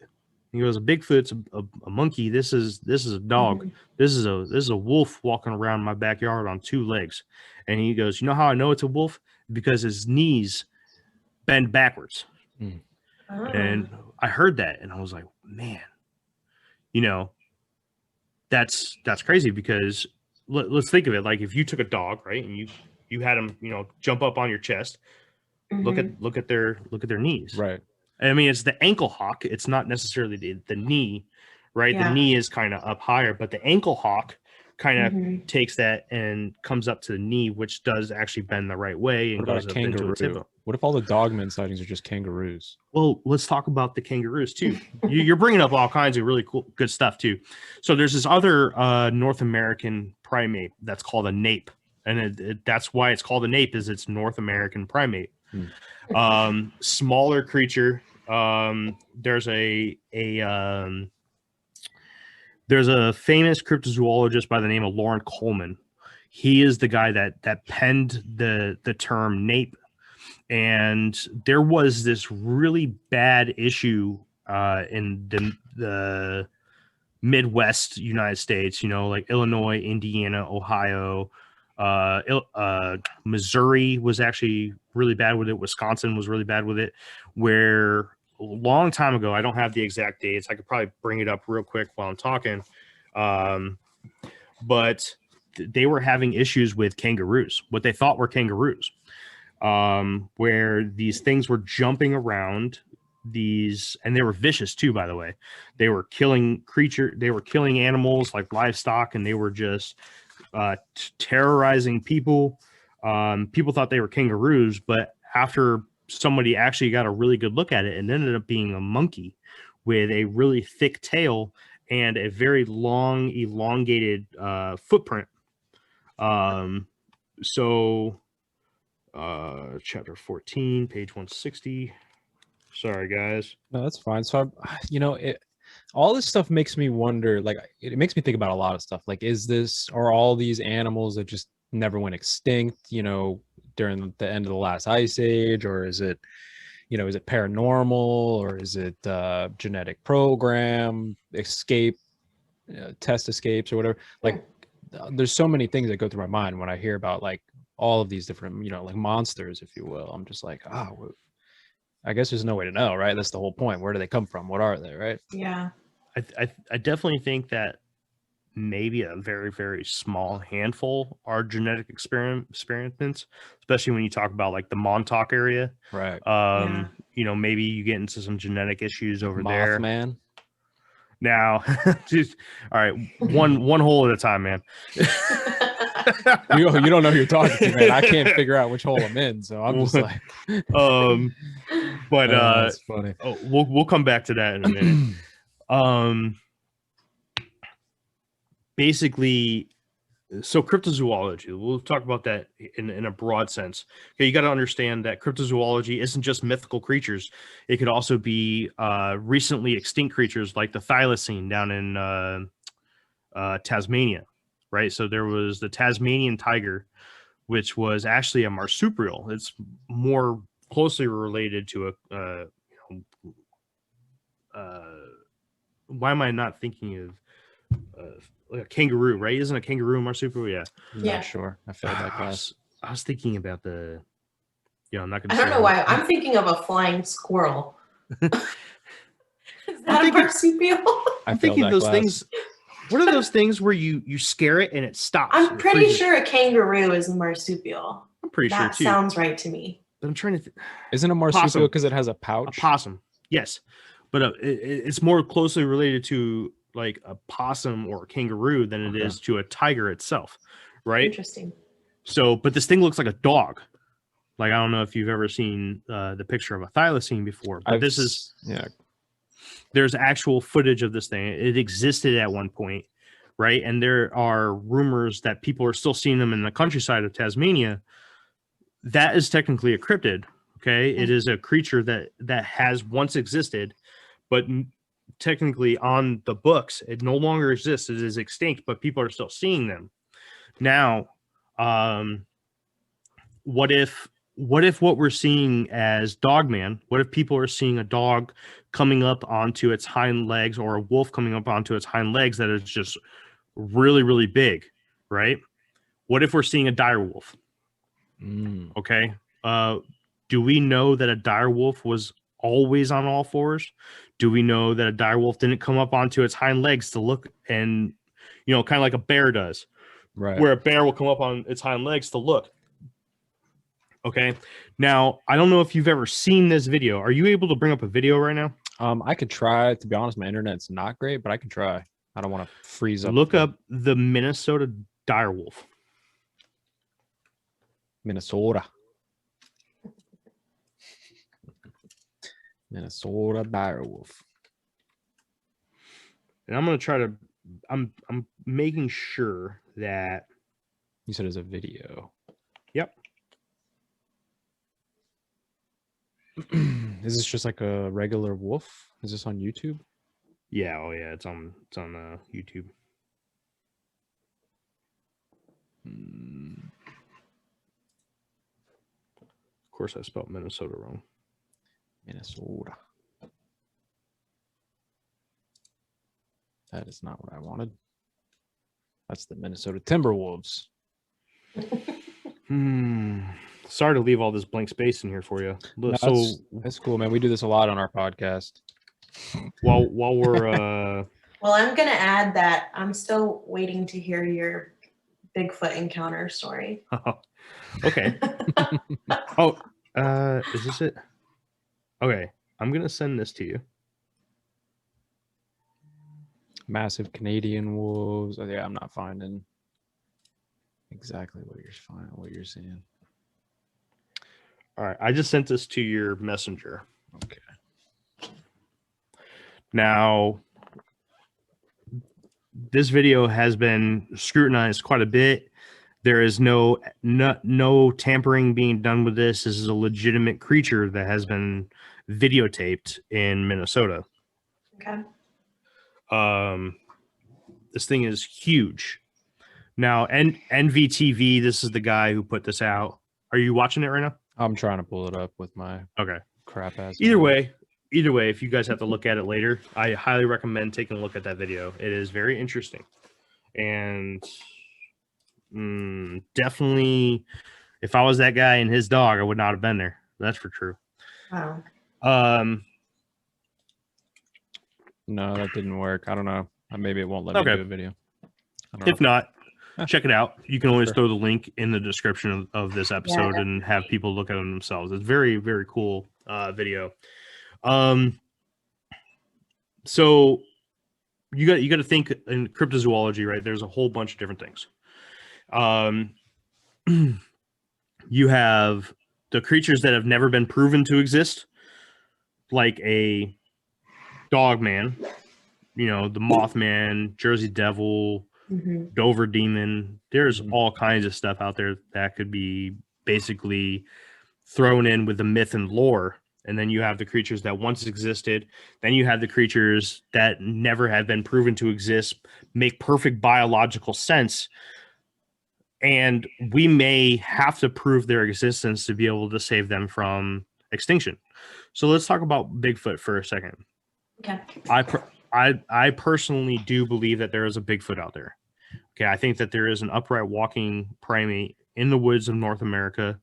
He goes, a Bigfoot's a monkey. This is a dog. Mhm. This is a wolf walking around my backyard on 2 legs. And he goes, you know how I know it's a wolf? Because his knees bend backwards. Oh. And I heard that, and I was like, man, you know, that's crazy. Because let's think of it like if you took a dog, right, and you had him, jump up on your chest, look Mhm. at their knees. Right. I mean, it's the ankle hawk. It's not necessarily the knee, right? The Yeah. knee is kind of up higher, but the ankle hawk kind of Mhm. takes that and comes up to the knee, which does actually bend the right way and What about goes a up into its hip. kangaroo? What if all the dogman sightings are just kangaroos? Well, let's talk about the kangaroos too. You're bringing up all kinds of really cool, good stuff too. So there's this other North American primate that's called a nape, and that's why it's called a nape, is it's North American primate. Smaller creature. There's a famous cryptozoologist by the name of Lauren Coleman. He is the guy that penned the term nape. And there was this really bad issue in the Midwest United States, like Illinois, Indiana, Ohio, Missouri was actually really bad with it. Wisconsin was really bad with it, where a long time ago, I don't have the exact dates. I could probably bring it up real quick while I'm talking. But they were having issues with kangaroos, what they thought were kangaroos, where these things were jumping around and they were vicious too, by the way. They were killing animals like livestock, and they were just terrorizing people. People thought they were kangaroos, but after somebody actually got a really good look at it, it ended up being a monkey with a really thick tail and a very long, elongated footprint. Chapter 14, page 160. Sorry, guys. No, that's fine. So, all this stuff makes me wonder, like, it makes me think about a lot of stuff. Like, are all these animals that just never went extinct, during the end of the last ice age? Or is it paranormal, or is it genetic program, test escapes or whatever? Like, there's so many things that go through my mind when I hear about like all of these different, like monsters, if you will. I'm just like, I guess there's no way to know, right? That's the whole point. Where do they come from? What are they, right? Yeah. I definitely think that maybe a very, very small handful are genetic experiments, especially when you talk about like the Montauk area. Right. Maybe you get into some genetic issues over there. Mothman. Now, just all right, one hole at a time, man. You don't know who you're talking to, man. I can't figure out which hole I'm in, so I'm just like, but that's funny. We'll come back to that in a minute. Basically, so cryptozoology, we'll talk about that in a broad sense. Okay, you got to understand that cryptozoology isn't just mythical creatures. It could also be recently extinct creatures like the thylacine down in Tasmania, right? So there was the Tasmanian tiger, which was actually a marsupial. It's more closely related to why am I not thinking of like a kangaroo, right? Isn't a kangaroo a marsupial? Yeah. I'm not sure. I failed that class. I was thinking about I'm not gonna. I don't know why. I'm thinking of a flying squirrel. Is that a marsupial? I'm thinking those things. What are those things where you scare it and it stops? I'm pretty sure a kangaroo is a marsupial. I'm pretty sure too. That sounds right to me. But I'm trying to. Isn't a marsupial because it has a pouch? A possum, yes, but it's more closely related to like a possum or a kangaroo than it is to a tiger itself, right? Interesting. So, but this thing looks like a dog. Like, I don't know if you've ever seen the picture of a thylacine before, but there's actual footage of this thing. It existed at one point, right? And there are rumors that people are still seeing them in the countryside of Tasmania. That is technically a cryptid, okay? It is a creature that has once existed, but technically on the books, it no longer exists. It is extinct, but people are still seeing them. Now, what if what if what we're seeing as Dogman, what if people are seeing a dog coming up onto its hind legs or a wolf coming up onto its hind legs that is just really, really big, right? What if we're seeing a dire wolf? Mm. Okay. Do we know that a dire wolf was always on all fours? Do we know that a dire wolf didn't come up onto its hind legs to look and, kind of like a bear does, Right. where a bear will come up on its hind legs to look? Okay. Now, I don't know if you've ever seen this video. Are you able to bring up a video right now? I could try. To be honest, my internet's not great, but I can try. I don't want to freeze up. Look up the Minnesota dire wolf. Minnesota. Minnesota dire wolf. And I'm going to try to I'm making sure that You said it's a video. Yep. Is this just like a regular wolf? Is this on YouTube? Yeah, oh yeah, it's on YouTube. Of course, I spelled Minnesota wrong. Minnesota. That is not what I wanted. That's the Minnesota Timberwolves. Sorry to leave all this blank space in here for you. No, So that's cool, man. We do this a lot on our podcast. while we're Well, I'm going to add that I'm still waiting to hear your Bigfoot encounter story. okay. Is this it? Okay, I'm gonna send this to you. Massive Canadian wolves. Oh, yeah, I'm not finding exactly what you're seeing. All right, I just sent this to your messenger. Okay. Now, this video has been scrutinized quite a bit. There is no tampering being done with this. This is a legitimate creature that has been videotaped in Minnesota. Okay. This thing is huge. Now, NVTV, this is the guy who put this out. Are you watching it right now? I'm trying to pull it up with my crap ass. Either way, if you guys have to look at it later, I highly recommend taking a look at that video. It is very interesting. And definitely, if I was that guy and his dog, I would not have been there. That's for true. Wow. No, that didn't work. I don't know. Maybe it won't let me do a video. If not, check it out. You can always Sure. throw the link in the description of this episode and have people look at them themselves. It's very, very cool video. So you got to think in cryptozoology, right? There's a whole bunch of different things. You have the creatures that have never been proven to exist, like a dogman, the Mothman, Jersey Devil, Dover Demon. There's all kinds of stuff out there that could be basically thrown in with the myth and lore. And then you have the creatures that once existed. Then you have the creatures that never have been proven to exist, make perfect biological sense. And we may have to prove their existence to be able to save them from extinction. So let's talk about Bigfoot for a second. Okay. I personally do believe that there is a Bigfoot out there. Okay, I think that there is an upright walking primate in the woods of North America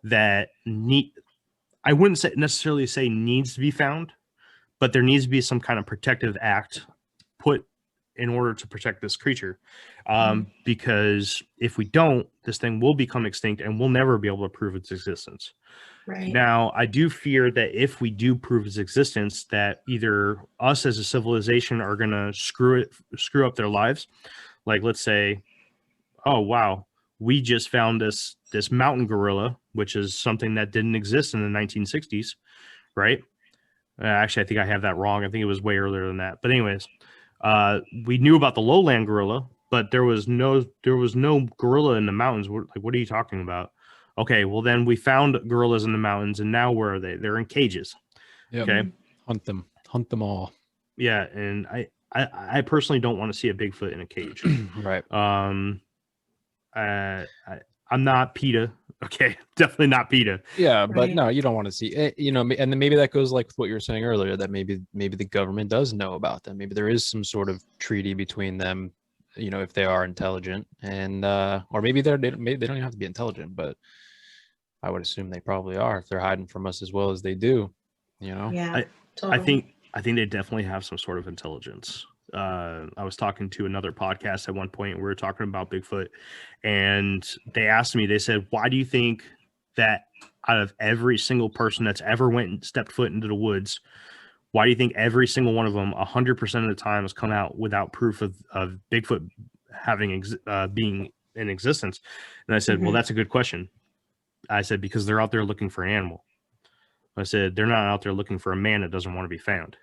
that I wouldn't necessarily say needs to be found, but there needs to be some kind of protective act put in order to protect this creature. Because if we don't, this thing will become extinct and we'll never be able to prove its existence. Right. Now, I do fear that if we do prove its existence, that either us as a civilization are going to screw up their lives. Like, let's say, oh, wow, we just found this mountain gorilla, which is something that didn't exist in the 1960s, right? Actually, I think I have that wrong. I think it was way earlier than that. But anyways, we knew about the lowland gorilla, but there was no gorilla in the mountains. What are you talking about? Okay, well then we found gorillas in the mountains, and now where are they? They're in cages. Yep. Okay, hunt them all. Yeah, and I personally don't want to see a Bigfoot in a cage. Right. I'm not PETA. Okay, definitely not PETA. Yeah, but Right. no, you don't want to see it, and then maybe that goes like with what you were saying earlier, that maybe the government does know about them. Maybe there is some sort of treaty between them, if they are intelligent, and or maybe maybe they don't even have to be intelligent, but I would assume they probably are if they're hiding from us as well as they do. Yeah, I totally. I think they definitely have some sort of intelligence. I was talking to another podcast at one point. We were talking about Bigfoot, and they asked me. They said, "Why do you think that out of every single person that's ever went and stepped foot into the woods, why do you think every single one of them, 100% of the time, has come out without proof of Bigfoot being in existence?" And I said, "Well, Mhm. that's a good question." I said, "Because they're out there looking for an animal." I said, "They're not out there looking for a man that doesn't want to be found."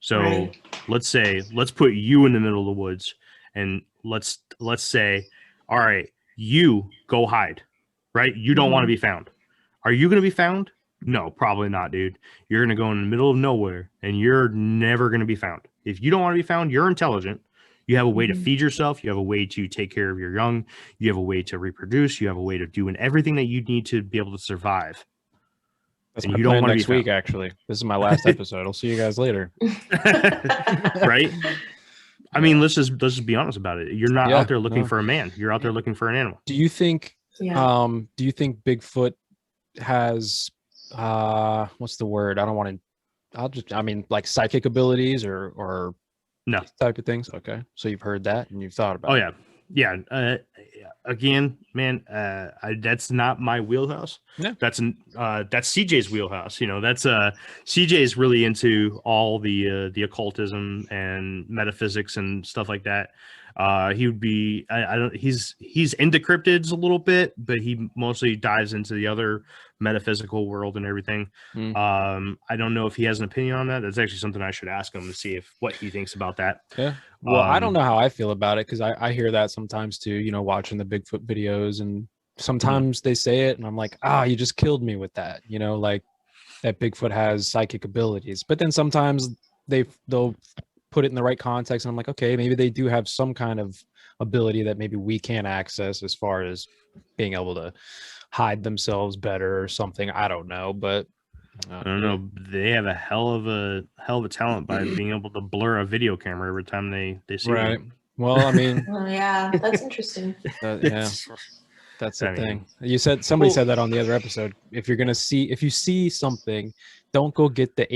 So Right. let's put you in the middle of the woods, and let's say, all right, you go hide, right? You don't want to Mhm. be found. Are you going to be found? No, probably not, dude. You're going to go in the middle of nowhere, and you're never going to be found. If you don't want to be found, you're intelligent. You have a way to Mhm. feed yourself. You have a way to take care of your young. You have a way to reproduce. You have a way of doing everything that you need to be able to survive. That's And my you don't plan want to be next week. found. Actually, this is my last episode. I'll see you guys later. Right? I mean, let's just be honest about it. You're not Yeah, out there looking no. for a man. You're out there looking for an animal. Do you think Yeah. Bigfoot has what's the word? I don't want to I mean like psychic abilities or No. these type of things. Okay. So you've heard that and you've thought about Oh it. yeah, yeah. Again, man, that's not my wheelhouse. Yeah. That's CJ's wheelhouse. That's CJ's really into all the occultism and metaphysics and stuff like that. He would be I don't he's into cryptids a little bit, but he mostly dives into the other metaphysical world and everything. Mm. I don't know if he has an opinion on that. That's actually something I should ask him to see if what he thinks about that. Yeah. Well, I don't know how I feel about it because I hear that sometimes too, watching the Bigfoot videos, and sometimes they say it and I'm like, you just killed me with that, like that Bigfoot has psychic abilities. But then sometimes they'll put it in the right context and I'm like, okay, maybe they do have some kind of ability that maybe we can't access as far as being able to hide themselves better or something. I don't know, but I don't know. They have a hell of a talent by being able to blur a video camera every time they see right. you. Well, I mean, Oh yeah, that's interesting. yeah, It's- that's the I mean, thing. Somebody well- said that on the other episode. If you see something, don't go get the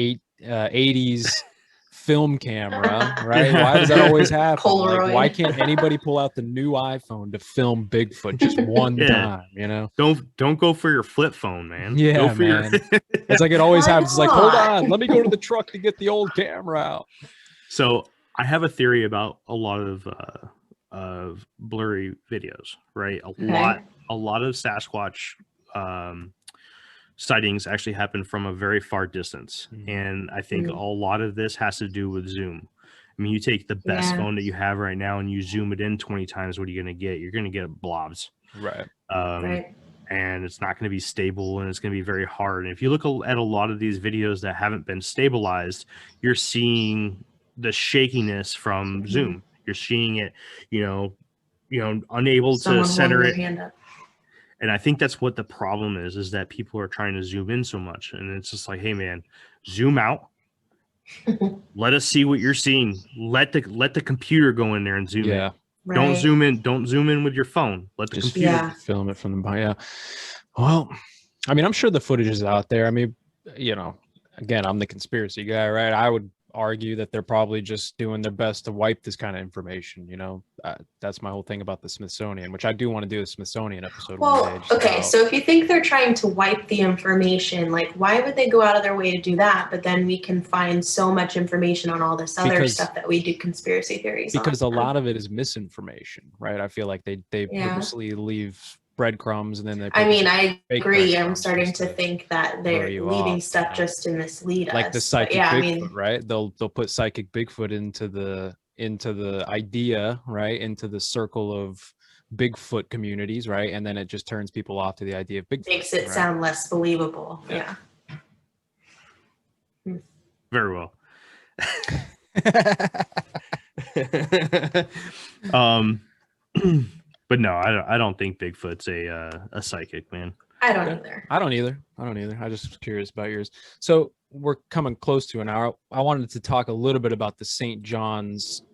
80s film camera, right? Why does that always happen? Like, why Polaroid. can't anybody pull out the new iPhone to film Bigfoot just one Yeah. time? Don't go for your flip phone, man. Go Yeah, for your man. It's like it always Why happens. It's like, hold not? on, let me go to the truck to get the old camera out. So I have a theory about a lot of blurry videos, right? A lot of Sasquatch sightings actually happen from a very far distance, and I think a lot of this has to do with zoom. I mean, you take the best Yeah. phone that you have right now and you zoom it in 20 times. What are you going to get? You're going to get blobs. Right. Right. And it's not going to be stable, and it's going to be very hard. And if you look at a lot of these videos that haven't been stabilized, you're seeing the shakiness from zoom. You're seeing it, unable Someone to center holding it. their hand up. And I think that's what the problem is that people are trying to zoom in so much. And it's just like, hey man, zoom out. Let us see what you're seeing. Let the computer go in there and zoom in. Yeah. Right. Don't zoom in with your phone. Let the Just computer. Yeah. film it from the behind. Yeah. Well, I mean, I'm sure the footage is out there. I mean, again, I'm the conspiracy guy, right? I would argue that they're probably just doing their best to wipe this kind of information. That's my whole thing about the Smithsonian, which I do want to do a Smithsonian episode one Well, day. just okay, about- so if you think they're trying to wipe the information, like why would they go out of their way to do that? But then we can find so much information on all this other Because- stuff that we do conspircy theories because on. a lot of it is misinformation, right? I feel like they Yeah. purposely leave breadcrumbs and then they I mean, purposely I fake agree. I'm breadcrumbs starting just to think that throw they're you leaving off, stuff just to mislead us. like the But psychic yeah, Bigfoot, I mean, right? They'll put psychic Bigfoot into the idea, right? Into the circle of Bigfoot communities, right? And then it just turns people off to the idea of Bigfoot. makes it right? sound less believable. Yeah. Yeah. Very well. But But no, I don't think Bigfoot's a psychic, man. I don't Okay. either. I don't either. I just was curious about yours. So we're coming close to an hour. I wanted to talk a little bit about the St. John's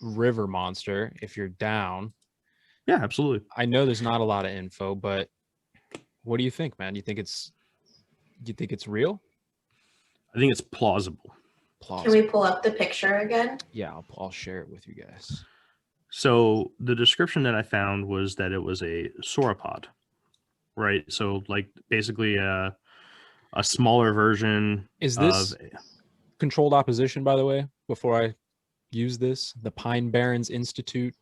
River monster, if you're down. Yeah, absolutely. I know there's not a lot of info, but what do you think, man? You think it's real? I think it's plausible. Can we pull up the picture again? Yeah, I'll share it with you guys. So the description that I found was that it was a sauropod, right? So like basically a smaller version Is of this controlled opposition, by the way, before I use this? The Pine Barrens Institute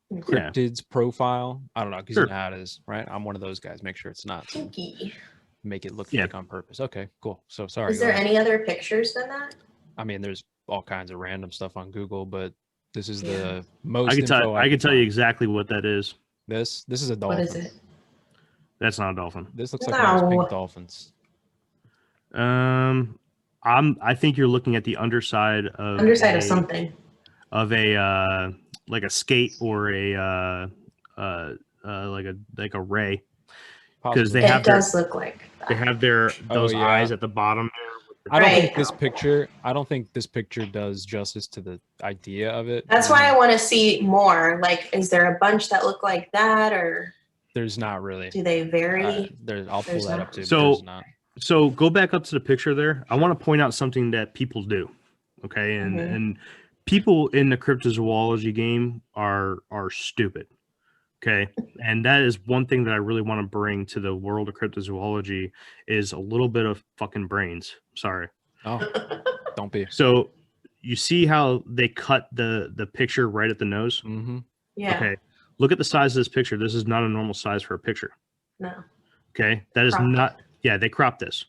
Yeah. cryptids profile. I don't know, because Sure. you know how it is, right? I'm one of those guys. Make sure it's not to Kinky. make it look Yeah. fake on purpose. Okay, cool. So sorry. Is go there ahead. any other pictures than that? I mean, there's all kinds of random stuff on Google, but this is Yeah. the most. I can tell info I can tell you find. exactly what that is. This is a What dolphin. is it? That's not a dolphin. This looks like one of those No. pink dolphins. I think you're looking at the underside of Underside of something. of a like a skate or a like a ray, because Possibly. they have It does look like that. they have those Oh, yeah. eyes at the bottom there. I don't think Right. this picture. I don't think this picture does justice to the idea of it. That's why I want to see more. Like, is there a bunch that look like that, or There's not really. do they vary? I'll pull There's that not. up too. So- but there's not. So go back up to the picture there. I want to point out something that people do, okay? And Mhm. and people in the cryptozoology game are stupid, okay? And that is one thing that I really want to bring to the world of cryptozoology is a little bit of fucking brains. Sorry. Oh, don't be. So you see how they cut the picture right at the nose? Mm-hmm. Yeah. Okay. Look at the size of this picture. This is not a normal size for a picture. No. Okay. That is Cropped. not, yeah, they cropped this.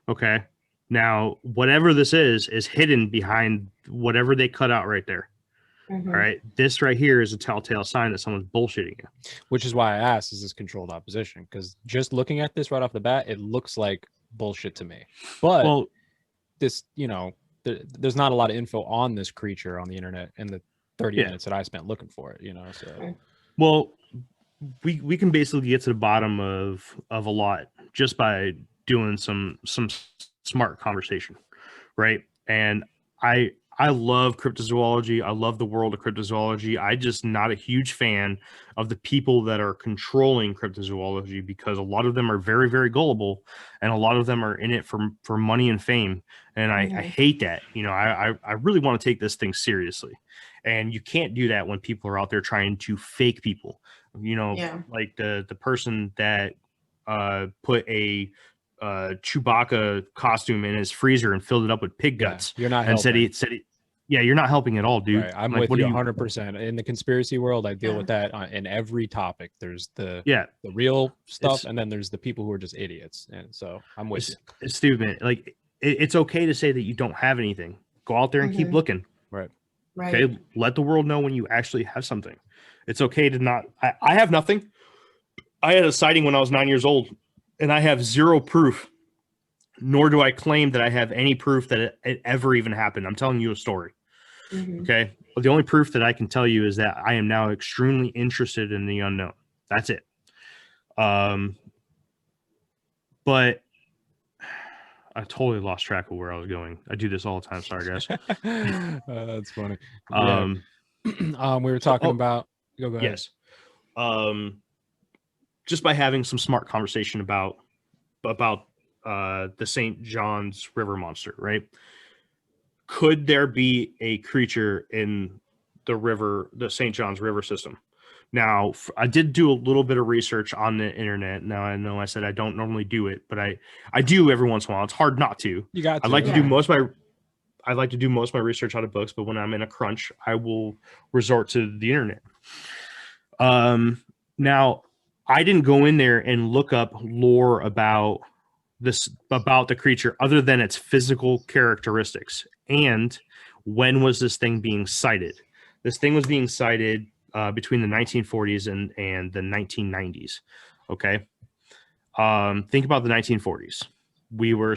Okay. Now, whatever this is hidden behind whatever they cut out right there. Mhm. All right. This right here is a telltale sign that someone's bullshitting you. Which is why I asked, is this controlled opposition? Because just looking at this right off the bat, it looks like bullshit to me. But Well, this, there's not a lot of info on this creature on the internet in the 30 Yeah. minutes that I spent looking for it, so well, we can basically get to the bottom of a lot just by doing some smart conversation, right? And I love cryptozoology. I love the world of cryptozoology. I just not a huge fan of the people that are controlling cryptozoology, because a lot of them are very, very gullible, and a lot of them are in it for money and fame. And I Mhm. hate that. I really want to take this thing seriously, and you can't do that when people are out there trying to fake people. Yeah. Like the person that put a Chewbacca costume in his freezer and filled it up with pig guts. you're not And helping. said he, yeah, you're not helping at all, dude. Right. I'm Like, with what you are 100%. In the conspiracy world, I deal Yeah. with that in every topic. There's the Yeah, real stuff, It's- and then there's the people who are just idiots. And so I'm with you. it's stupid. Man. Like it's okay to say that you don't have anything. Go out there and keep Mhm. looking. Right. Right. Okay, let the world know when you actually have something. It's okay to not. I have nothing. I had a sighting when I was 9 years old, and I have zero proof. Nor do I claim that I have any proof that it ever even happened. I'm telling you a story. Mhm. Okay. Well, the only proof that I can tell you is that I am now extremely interested in the unknown. That's it. But I totally lost track of where I was going. I do this all the time. Sorry, guys. That's funny. Yeah. We were talking oh, about. Go ahead. Yes. Just by having some smart conversation about the St. John's River monster, right? Could there be a creature in the St. John's River system? Now, I did do a little bit of research on the internet. Now, I know I said I don't normally do it, but I do every once in a while. It's hard not to. You got. I'd like to Yeah. do most of my research out of books, but when I'm in a crunch, I will resort to the internet. Now, I didn't go in there and look up lore about the creature other than its physical characteristics and when was this thing being sighted. This thing was being sighted between the 1940s and the 1990s. Okay. Think about the 1940s. We were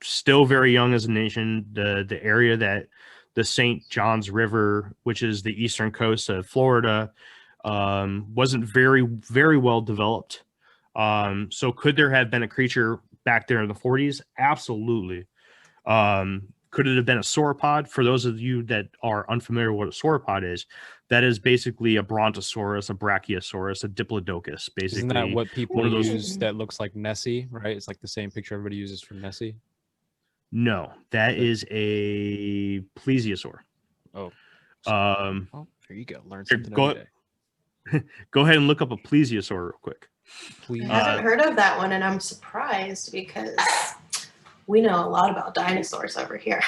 still very young as a nation. The area that the St. John's River, which is the eastern coast of Florida, Wasn't very well developed. So could there have been a creature back there in the 40s? Absolutely. Could it have been a sauropod? For those of you that are unfamiliar with what a sauropod is, that is basically a brontosaurus, a brachiosaurus, a diplodocus. Basically, Isn't that what people one of those- use that looks like Nessie, right? It's like the same picture everybody uses for Nessie. No, that is a plesiosaur. Oh. Um, Oh, there you go. Learn Here, something go- every day. go ahead and look up a plesiosaur real quick. I Please. haven't heard of that one, and I'm surprised because we know a lot about dinosaurs over here.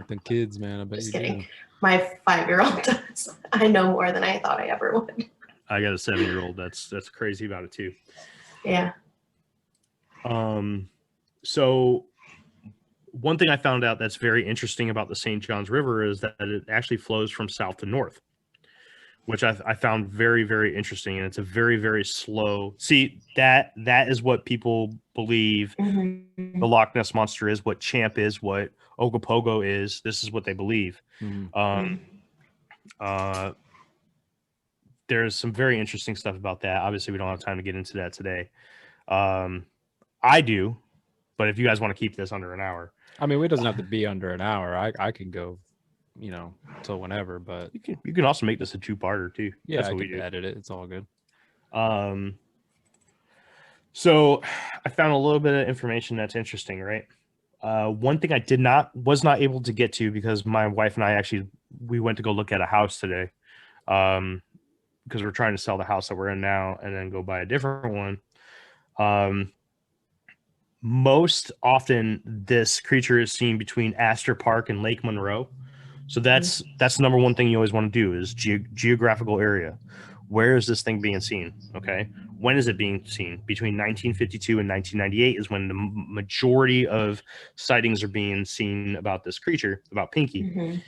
The kids, man. I bet Just you kidding. do. My 5-year-old does. I know more than I thought I ever would. I got a 7-year-old. That's crazy about it too. Yeah. So one thing I found out that's very interesting about the St. Johns River is that it actually flows from south to north, which I found very, very interesting. And it's a very, very slow. See, that is what people believe Mhm. the Loch Ness Monster is, what Champ is, what Ogopogo is. This is what they believe. Mhm. There's some very interesting stuff about that. Obviously, we don't have time to get into that today. I do, but if you guys want to keep this under an hour, I mean, it doesn't have to be under an hour. I can go, till whenever. But you can also make this a 2-parter too. yeah, That's I what we can do. edit it. It's all good. So I found a little bit of information that's interesting, right? One thing I was not able to get to because my wife and I we went to go look at a house today, because we're trying to sell the house that we're in now and then go buy a different one. Most often this creature is seen between Astor Park and Lake Monroe. So that's the number one thing you always want to do is geographical area. Where is this thing being seen? Okay. When is it being seen? Between 1952 and 1998 is when the majority of sightings are being seen about this creature, about Pinky. Mhm.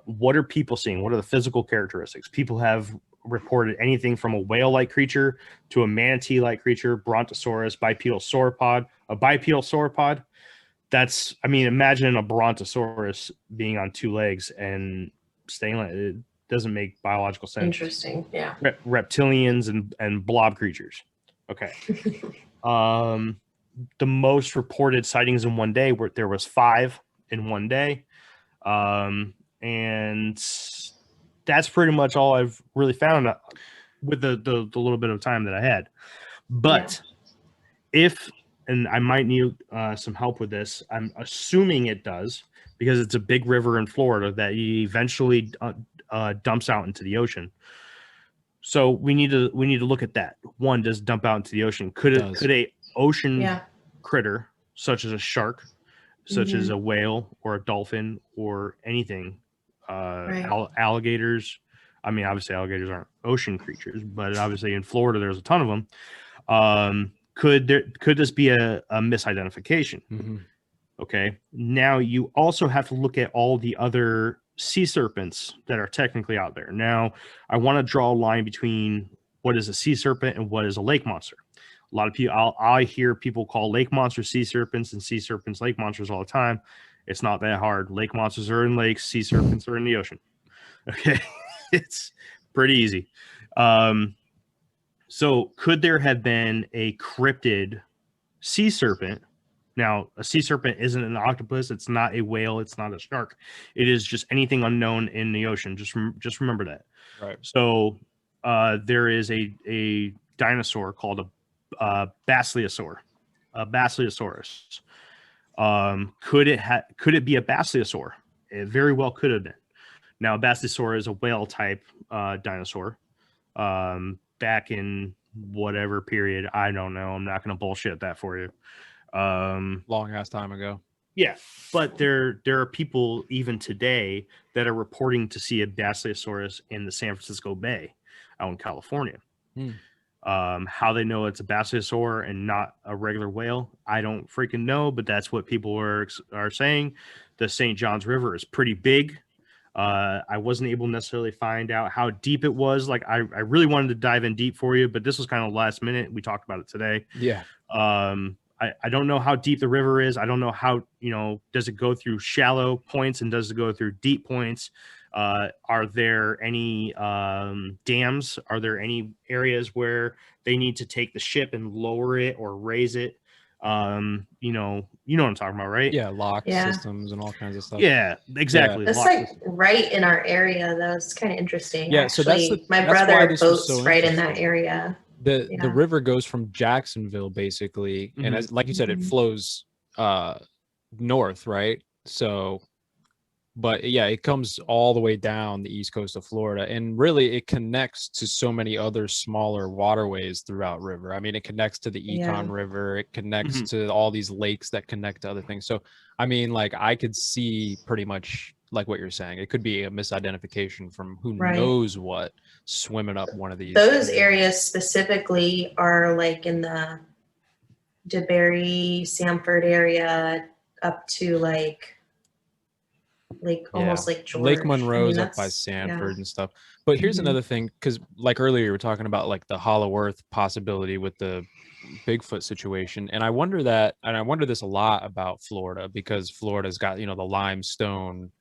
What are people seeing? What are the physical characteristics? People have reported anything from a whale-like creature to a manatee-like creature, brontosaurus, bipedal sauropod. A bipedal sauropod, imagine a brontosaurus being on 2 legs and staying like it doesn't make biological sense. Interesting. Yeah. Reptilians and blob creatures. Okay. The most reported sightings in one day there was 5 in one day. And that's pretty much all I've really found with the little bit of time that I had. But and I might need some help with this. I'm assuming it does because it's a big river in Florida that eventually dumps out into the ocean. So we need to look at that. One, does dump out into the ocean? Could a ocean critter such as a shark, such as a whale or a dolphin or anything, alligators? I mean, obviously alligators aren't ocean creatures, but obviously in Florida there's a ton of them. Could this be a misidentification? Mm-hmm. Okay. Now you also have to look at all the other sea serpents that are technically out there. Now, I want to draw a line between what is a sea serpent and what is a lake monster. A lot of people, I hear people call lake monsters sea serpents and sea serpents lake monsters all the time. It's not that hard. Lake monsters are in lakes, sea serpents are in the ocean. Okay. It's pretty easy. So could there have been a cryptid sea serpent? Now, a sea serpent isn't an octopus. It's not a whale. It's not a shark. It is just anything unknown in the ocean. Just remember that. Right. So there is a dinosaur called a Basilosaur, a Basilosaurus. Could it be a Basilosaur? It very well could have been. Now, a Basilosaur is a whale type dinosaur. Back in whatever period, I don't know. I'm not going to bullshit that for you. Long ass time ago. Yeah, but there are people even today that are reporting to see a Basilosaurus in the San Francisco Bay out in California. How they know it's a Basilosaur and not a regular whale, I don't freaking know, but that's what people are saying. The St. Johns River is pretty big. I wasn't able to necessarily find out how deep it was. Like I really wanted to dive in deep for you, but this was kind of last minute. We talked about it today. Yeah. I don't know how deep the river is. I don't know how, does it go through shallow points and does it go through deep points? Are there any dams? Are there any areas where they need to take the ship and lower it or raise it? You know what I'm talking about, right? Yeah, lock Yeah. systems and all kinds of stuff. Yeah, exactly. That's Lock like system. right in our area, though. It's kind of interesting. Yeah, so that's Actually, the my that's why brother this was boats so right in that interesting. area. The Yeah. river goes from Jacksonville basically, and as like you said, it Mhm. flows north, right? So, but yeah, it comes all the way down the east coast of Florida, and really it connects to so many other smaller waterways throughout river. I mean, it connects to the Econ Yeah. River, it connects Mhm. to all these lakes that connect to other things. So, I mean, like I could see pretty much like what you're saying. It could be a misidentification from who Right. knows what swimming up one of these. Those areas specifically are like in the DeBerry, Sanford area up to like almost like George. Lake Monroe's up by that's Sanford and stuff. But here's Mhm. another thing, because like earlier you were talking about like the Hollow Earth possibility with the Bigfoot situation, and I wonder this a lot about Florida, because Florida's got the limestone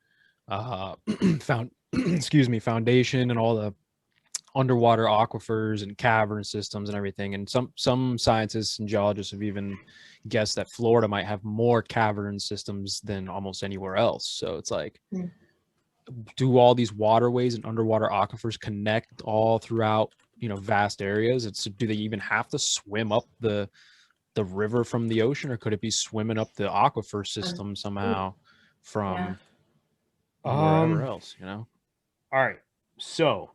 found excuse me foundation and all the underwater aquifers and cavern systems and everything, and some scientists and geologists have even guessed that Florida might have more cavern systems than almost anywhere else. So it's like, Hmm. do all these waterways and underwater aquifers connect all throughout vast areas? Do they even have to swim up the river from the ocean, or could it be swimming up the aquifer system somehow from wherever else? All right. So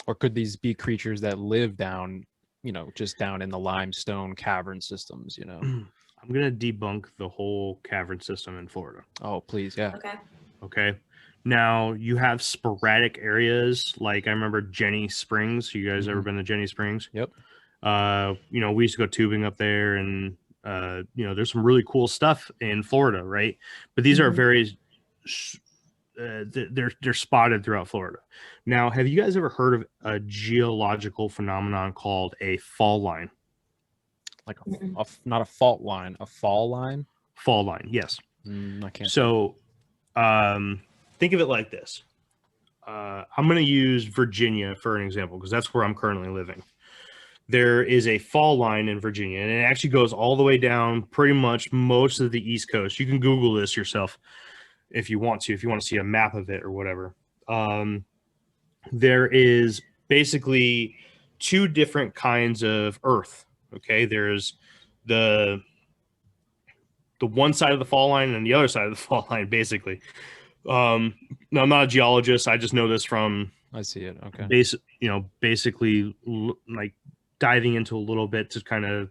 Or could these be creatures that live down just down in the limestone cavern systems? I'm gonna debunk the whole cavern system in Florida. Oh, please. Yeah. Okay. Okay. Now you have sporadic areas, like I remember Jenny Springs. You guys ever Mhm. been to Jenny Springs? Yep. We used to go tubing up there, and there's some really cool stuff in Florida, right? But these are Mhm. very they're spotted throughout Florida. Now, have you guys ever heard of a geological phenomenon called a fall line? Like Mm-mm. not a fault line, a fall line. Fall line, yes. I can't. So think of it like this. I'm going to use Virginia for an example because that's where I'm currently living. There is a fall line in Virginia, and it actually goes all the way down pretty much most of the East Coast. You can Google this yourself if you want to see a map of it or whatever. There is basically two different kinds of earth. Okay, there's the one side of the fall line and the other side of the fall line, basically. Now I'm not a geologist. I just know this from I see it. Okay. basically like diving into a little bit to kind of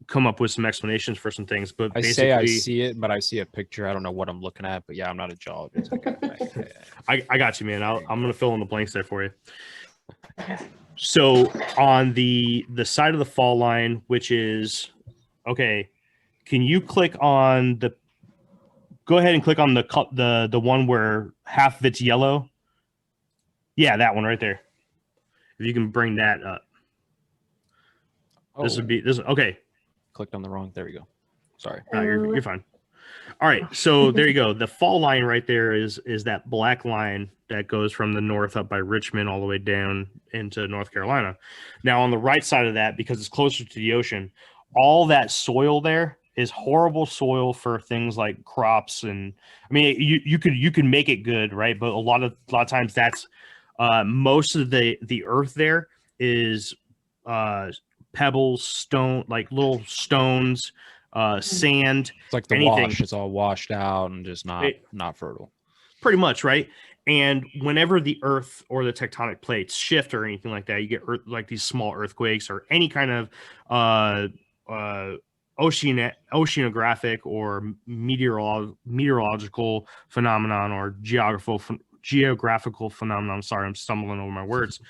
come up with some explanations for some things. But I basically, say I see it, but I see a picture. I don't know what I'm looking at, but yeah, I'm not a geologist. Okay. I got you, man. I'm gonna fill in the blanks there for you. Okay. So on the side of the fall line, which is okay, can you click on the? Go ahead and click on the one where half of it's yellow. Yeah, that one right there. If you can bring that up, this would be this. Okay, Clicked on the wrong. There we go. Sorry. no, you're fine. All right, so there you go. The fall line right there is that black line that goes from the north up by Richmond all the way down into North Carolina. Now on the right side of that, because it's closer to the ocean, all that soil there is horrible soil for things like crops, and I mean you could make it good, right? But a lot of times that's most of the earth there is pebbles, stone, like little stones, sand. It's like the anything. wash. It's all washed out and just not fertile. Pretty much, right? And whenever the earth or the tectonic plates shift or anything like that, you get like these small earthquakes or any kind of oceanographic or meteorological phenomenon or geographical phenomenon. Sorry, I'm stumbling over my words.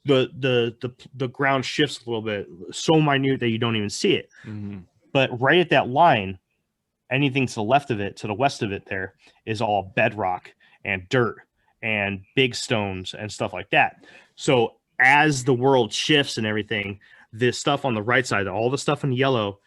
The ground shifts a little bit, so minute that you don't even see it. Mm-hmm. But right at that line, anything to the left of it, to the west of it, there is all bedrock and dirt and big stones and stuff like that. So as the world shifts and everything, this stuff on the right side, all the stuff in yellow,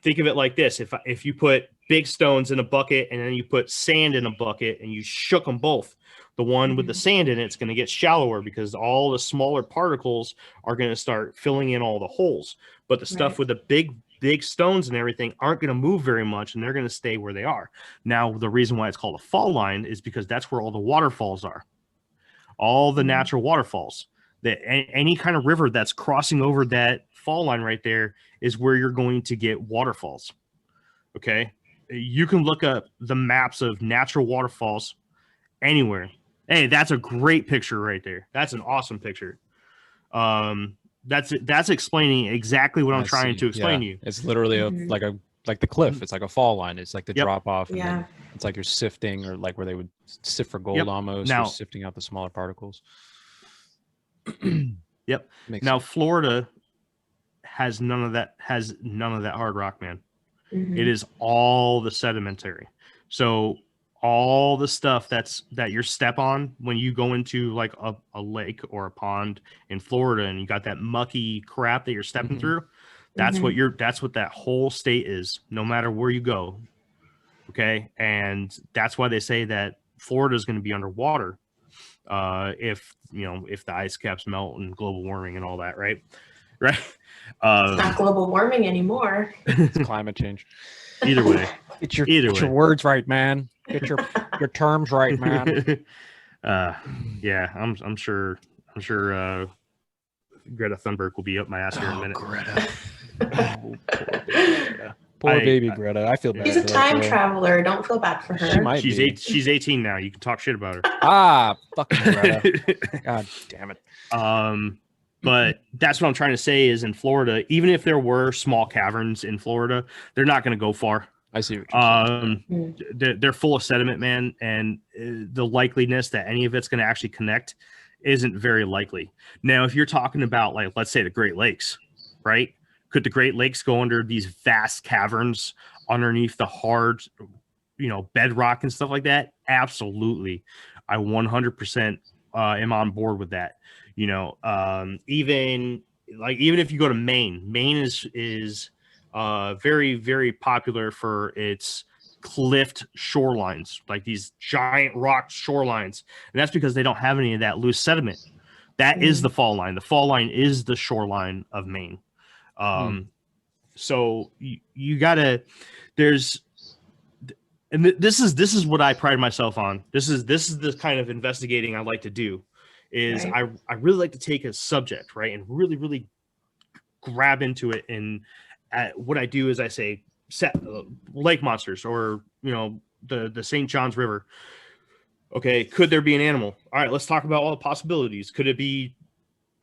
think of it like this: if you put big stones in a bucket, and then you put sand in a bucket, and you shook them both. The one with the sand in it's going to get shallower because all the smaller particles are going to start filling in all the holes. But the stuff with the big stones and everything aren't going to move very much, and they're going to stay where they are. Now, the reason why it's called a fall line is because that's where all the waterfalls are, all the natural waterfalls. That any kind of river that's crossing over that fall line right there is where you're going to get waterfalls. Okay, you can look up the maps of natural waterfalls anywhere. Hey, that's a great picture right there. That's an awesome picture. That's explaining exactly what I'm trying to explain to you. It's literally like the cliff. It's like a fall line. It's like the drop off, and Yeah. then it's like you're sifting, or like where they would sift for gold almost. Now- You're sifting out the smaller particles. Yep. Makes Now sense. Florida has none of that hard rock, man. Mhm. It is all the sedimentary. So all the stuff that you step on when you go into like a lake or a pond in Florida, and you got that mucky crap that you're stepping through, that's what that whole state is, no matter where you go. Okay. And that's why they say that Florida is going to be underwater if the ice caps melt and global warming and all that, right? It's not global warming anymore. It's climate change. Either way. Get your Either get your way. words right, man. Get your terms right, man. Yeah, I'm sure Greta Thunberg will be up my ass here in a minute. Greta. Oh, poor baby Greta. I feel bad. She's a for that time girl. traveler. Don't feel bad for her. She might be. She's 18 now. You can talk shit about her. Fucking Greta. God damn it. But that's what I'm trying to say is in Florida, even if there were small caverns in Florida, they're not going to go far. I see what you're saying. They're full of sediment, man, and the likeliness that any of it's going to actually connect isn't very likely. Now, if you're talking about, like, let's say the Great Lakes, right? Could the Great Lakes go under these vast caverns underneath the hard, bedrock and stuff like that? Absolutely. I 100% am on board with that. Even if you go to Maine is very, very popular for its cliffed shorelines, like these giant rock shorelines. And that's because they don't have any of that loose sediment. That is the fall line. The fall line is the shoreline of Maine. So you gotta, this is what I pride myself on. This is the kind of investigating I like to do. Is I really like to take a subject, right, and really, really grab into it. And what I do is I say, lake monsters, or the St. John's River. Okay, could there be an animal? All right, let's talk about all the possibilities. Could it be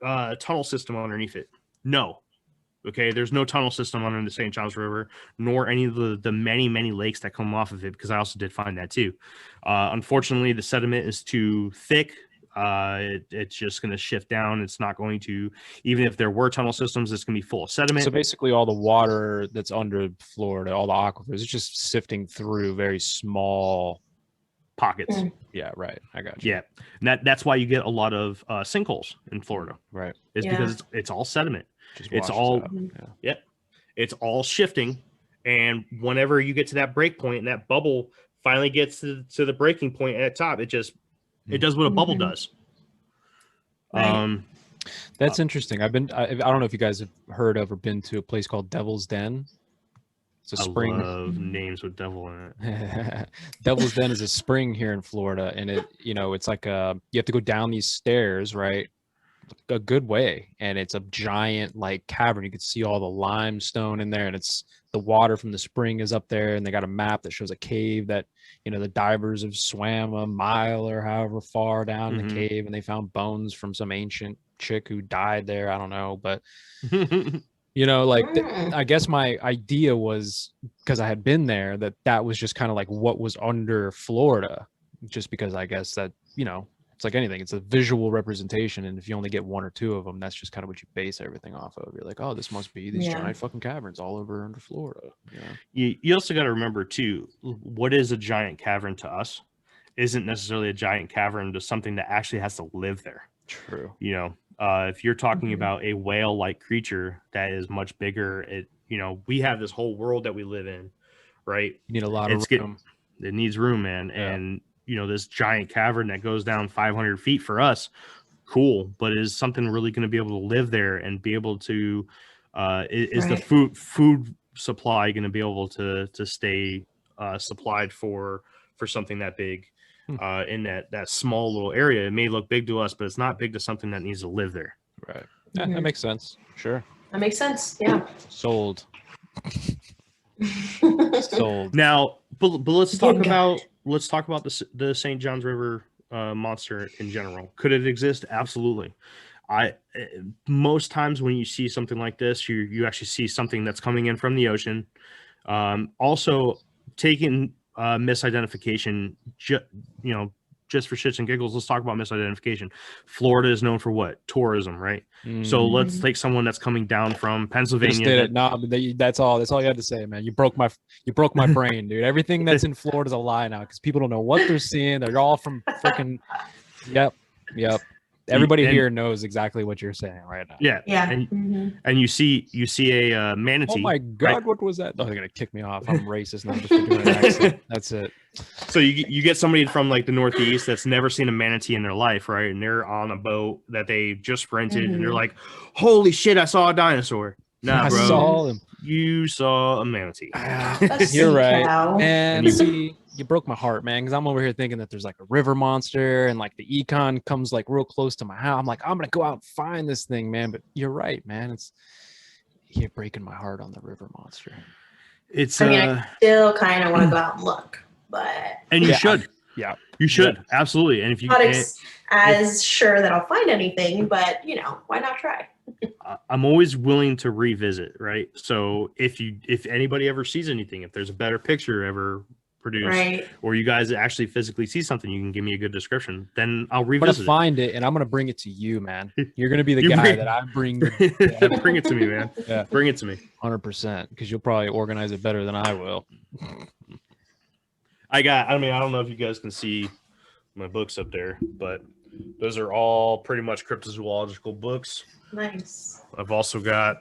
a tunnel system underneath it? No. Okay, there's no tunnel system under the St. John's River, nor any of the many, many lakes that come off of it, because I also did find that too. Unfortunately, the sediment is too thick. It's just going to shift down. It's not going to, even if there were tunnel systems, it's going to be full of sediment. So basically all the water that's under Florida, all the aquifers, it's just sifting through very small pockets. Yeah, right. I got you. Yeah. And that's why you get a lot of sinkholes in Florida. Right. It's because it's all sediment. Just It's washes all, out. it's all shifting. And whenever you get to that break point and that bubble finally gets to the breaking point at the top, it does what a bubble does. Right. That's interesting. I don't know if you guys have heard of or been to a place called Devil's Den. It's a spring. I love names with devil in it. Devil's Den is a spring here in Florida, and it's like you have to go down these stairs, right, a good way, and it's a giant like cavern. You can see all the limestone in there, and it's the water from the spring is up there, and they got a map that shows a cave that the divers have swam a mile or however far down the cave, and they found bones from some ancient chick who died there. I don't know, but I guess my idea was, because I had been there, that was just kind of like what was under Florida, just because I guess that it's like anything, it's a visual representation, and if you only get one or two of them, that's just kind of what you base everything off of. You're like, oh, this must be these giant fucking caverns all over under Florida. You also got to remember too, what is a giant cavern to us isn't necessarily a giant cavern to something that actually has to live there. True. If you're talking about a whale-like creature that is much bigger, we have this whole world that we live in right? You need a lot of room. It needs room, man. Yeah. And this giant cavern that goes down 500 feet for us, cool, but is something really going to be able to live there and be able to is the food supply going to be able to stay supplied for something that big in that small little area? It may look big to us, but it's not big to something that needs to live there. Right. Yeah, that makes sense. Sure. That makes sense. Yeah. Sold. Sold. Now, but let's talk Good about the St. John's River monster in general. Could it exist? Absolutely. Most times when you see something like this, you actually see something that's coming in from the ocean. Also, taking misidentification, just for shits and giggles, let's talk about misidentification. Florida is known for what? Tourism, right? So let's take someone that's coming down from Pennsylvania. Just did it. No, that's all you had to say, man. You broke my brain, dude. Everything that's in Florida is a lie now because people don't know what they're seeing. They're all from freaking. Yep. Everybody here knows exactly what you're saying right now. Yeah. And you see a manatee. Oh my God, right? What was that? Oh, they're gonna kick me off. I'm racist now just for doing an accent. That's it. So you get somebody from like the Northeast that's never seen a manatee in their life, right? And they're on a boat that they just rented, and they're like, "Holy shit, I saw a dinosaur!" Nah, bro, I saw him. You saw a manatee. You're right. And see, you broke my heart, man, because I'm over here thinking that there's like a river monster and like the econ comes like real close to my house. I'm like, I'm gonna go out and find this thing, man. But you're right, man. You're breaking my heart on the river monster. I still kind of want to go out and look, but you should. Yeah, you should absolutely. And if you not as sure that I'll find anything, but why not try? I'm always willing to revisit, right? So if anybody ever sees anything, if there's a better picture ever produced, or you guys actually physically see something, you can give me a good description, then I'll revisit. I'm gonna find it and I'm gonna bring it to you, man. You're gonna be the guy that I bring. Bring it to me, man. Yeah, bring it to me. 100%, because you'll probably organize it better than I will. I don't know if you guys can see my books up there, but those are all pretty much cryptozoological books. Nice. I've also got.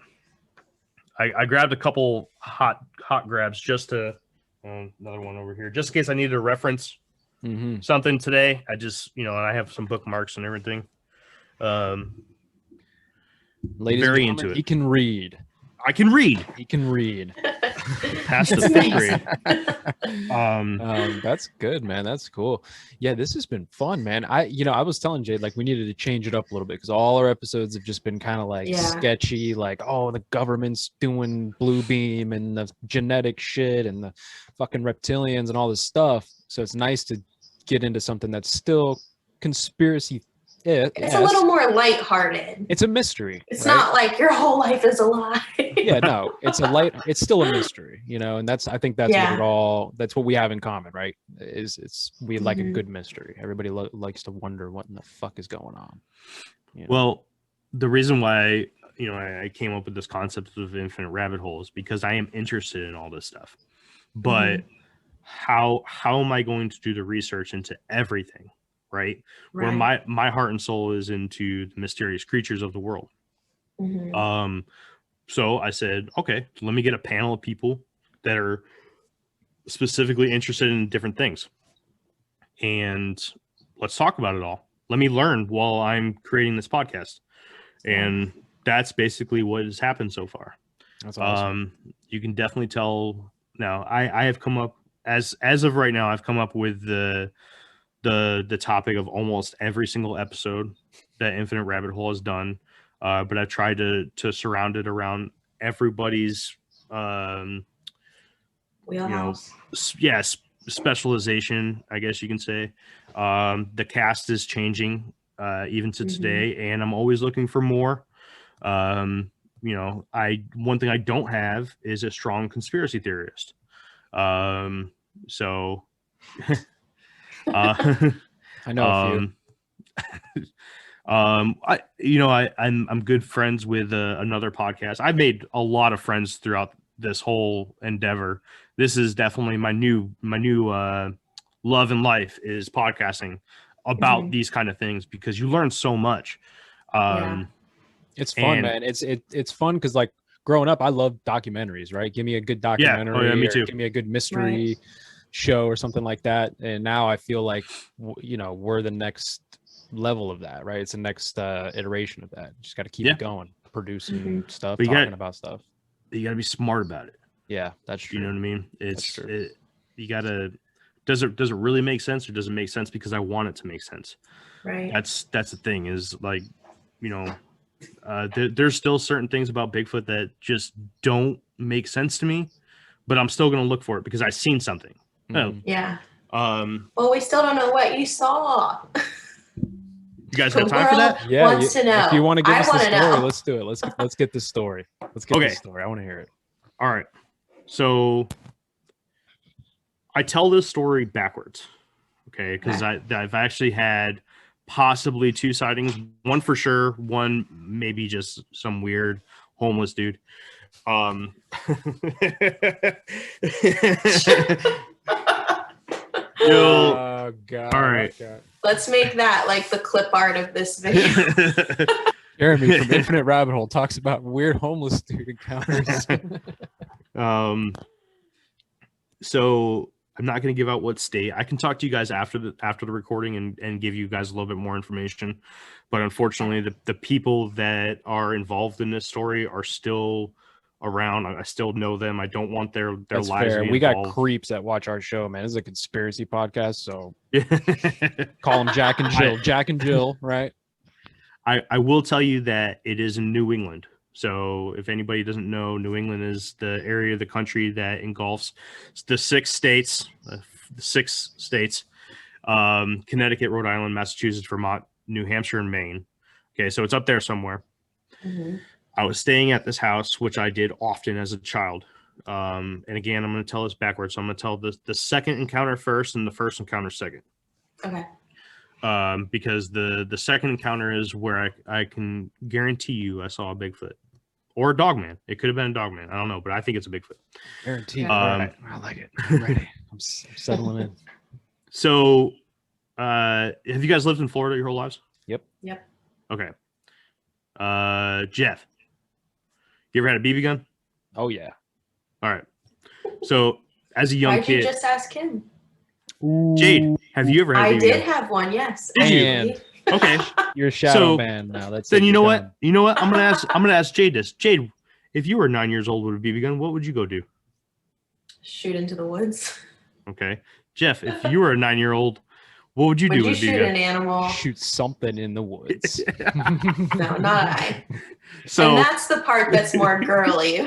I grabbed a couple hot grabs just to. Another one over here, just in case I needed to reference something today. I just, I have some bookmarks and everything. Ladies very into it. He can read. I can read. He can read. Past the 5th grade. That's good, man. That's cool. Yeah, this has been fun, man. I was telling Jade like we needed to change it up a little bit because all our episodes have just been kind of like sketchy, like the government's doing blue beam and the genetic shit and the fucking reptilians and all this stuff. So it's nice to get into something that's still conspiracy. It's a little more lighthearted. It's a mystery. It's not like your whole life is a lie. Yeah, no, it's still a mystery, and I think that's that's what we have in common, right? We like a good mystery. Everybody likes to wonder what in the fuck is going on. Well, the reason why, I came up with this concept of infinite rabbit hole is because I am interested in all this stuff, but how am I going to do the research into everything? Right? Where my heart and soul is into the mysterious creatures of the world. So I said, okay, let me get a panel of people that are specifically interested in different things, and let's talk about it all. Let me learn while I'm creating this podcast, and that's basically what has happened so far. That's awesome. You can definitely tell now. I have come up as of right now. I've come up with the topic of almost every single episode that Infinite Rabbit Hole has done, but I've tried to surround it around everybody's wheelhouse. Specialization, I guess you can say. The cast is changing even to today, and I'm always looking for more. One thing I don't have is a strong conspiracy theorist. So I know a few. I'm good friends with another podcast. I've made a lot of friends throughout this whole endeavor. This is definitely my new love in life is podcasting about these kind of things because you learn so much. It's fun, man. It's fun because like growing up, I loved documentaries, right? Give me a good Yeah. documentary, Oh, yeah, me or too. give me a good mystery show or something like that. And now I feel like, we're the next level of that, right? It's the next iteration of that. Just got to keep Yeah. it going, producing stuff, But you talking got- about stuff. You got to be smart about it. Yeah, that's true. You know what I mean? That's true. You got to. Does it really make sense, or does it make sense because I want it to make sense? Right. That's the thing, is like, there's still certain things about Bigfoot that just don't make sense to me, but I'm still going to look for it because I've seen something. Mhm. Yeah. Well, we still don't know what you saw. you guys got The time for that? world Yeah, wants to know. if you want to give I us the wanna story, know. let's do it. Let's get this story. Let's get Okay. this story. I want to hear it. All right. So I tell this story backwards, okay? Because I've actually had possibly 2 sightings. One for sure. One maybe just some weird homeless dude. Oh God! All right. God. Let's make that like the clip art of this video. Jeremy from Infinite Rabbit Hole talks about weird homeless dude encounters. So I'm not going to give out what state. I can talk to you guys after the recording and give you guys a little bit more information. But unfortunately, the people that are involved in this story are still around. I still know them. I don't want their That's lives fair. to be We got involved. creeps that watch our show, man. This is a conspiracy podcast, so I call them Jack and Jill. Jack and Jill, right? will tell you that it is in New England. So if anybody doesn't know, New England is the area of the country that engulfs the 6 states, Connecticut, Rhode Island, Massachusetts, Vermont, New Hampshire, and Maine. Okay, so it's up there somewhere. Mhm. I was staying at this house, which I did often as a child. And again, I'm going to tell this backwards. So I'm going to tell the second encounter first and the first encounter second. Okay. Because the second encounter is where I can guarantee you I saw a Bigfoot or a dogman. It could have been a dogman. I don't know, but I think it's a Bigfoot. Guaranteed. All right. I like it. I'm ready. I'm settling in. So, have you guys lived in Florida your whole lives? Yep. Okay. Jeff, you ever had a BB gun? Oh yeah. All right. So, as a young Why'd you kid, just ask him? Jade, have you ever had a I BB did gun? have one, yes. Did you? And Okay. you're a shadow So, man now. That's Then it, you know you're what? done. You know what? I'm gonna ask Jade this. Jade, if you were 9 years old with a BB gun, what would you go do? Shoot into the woods. Okay. Jeff, if you were a 9-year-old, what would you do Would you with a shoot BB an gun? animal? Shoot something in the woods. No, not I. So, And that's the part that's more girly.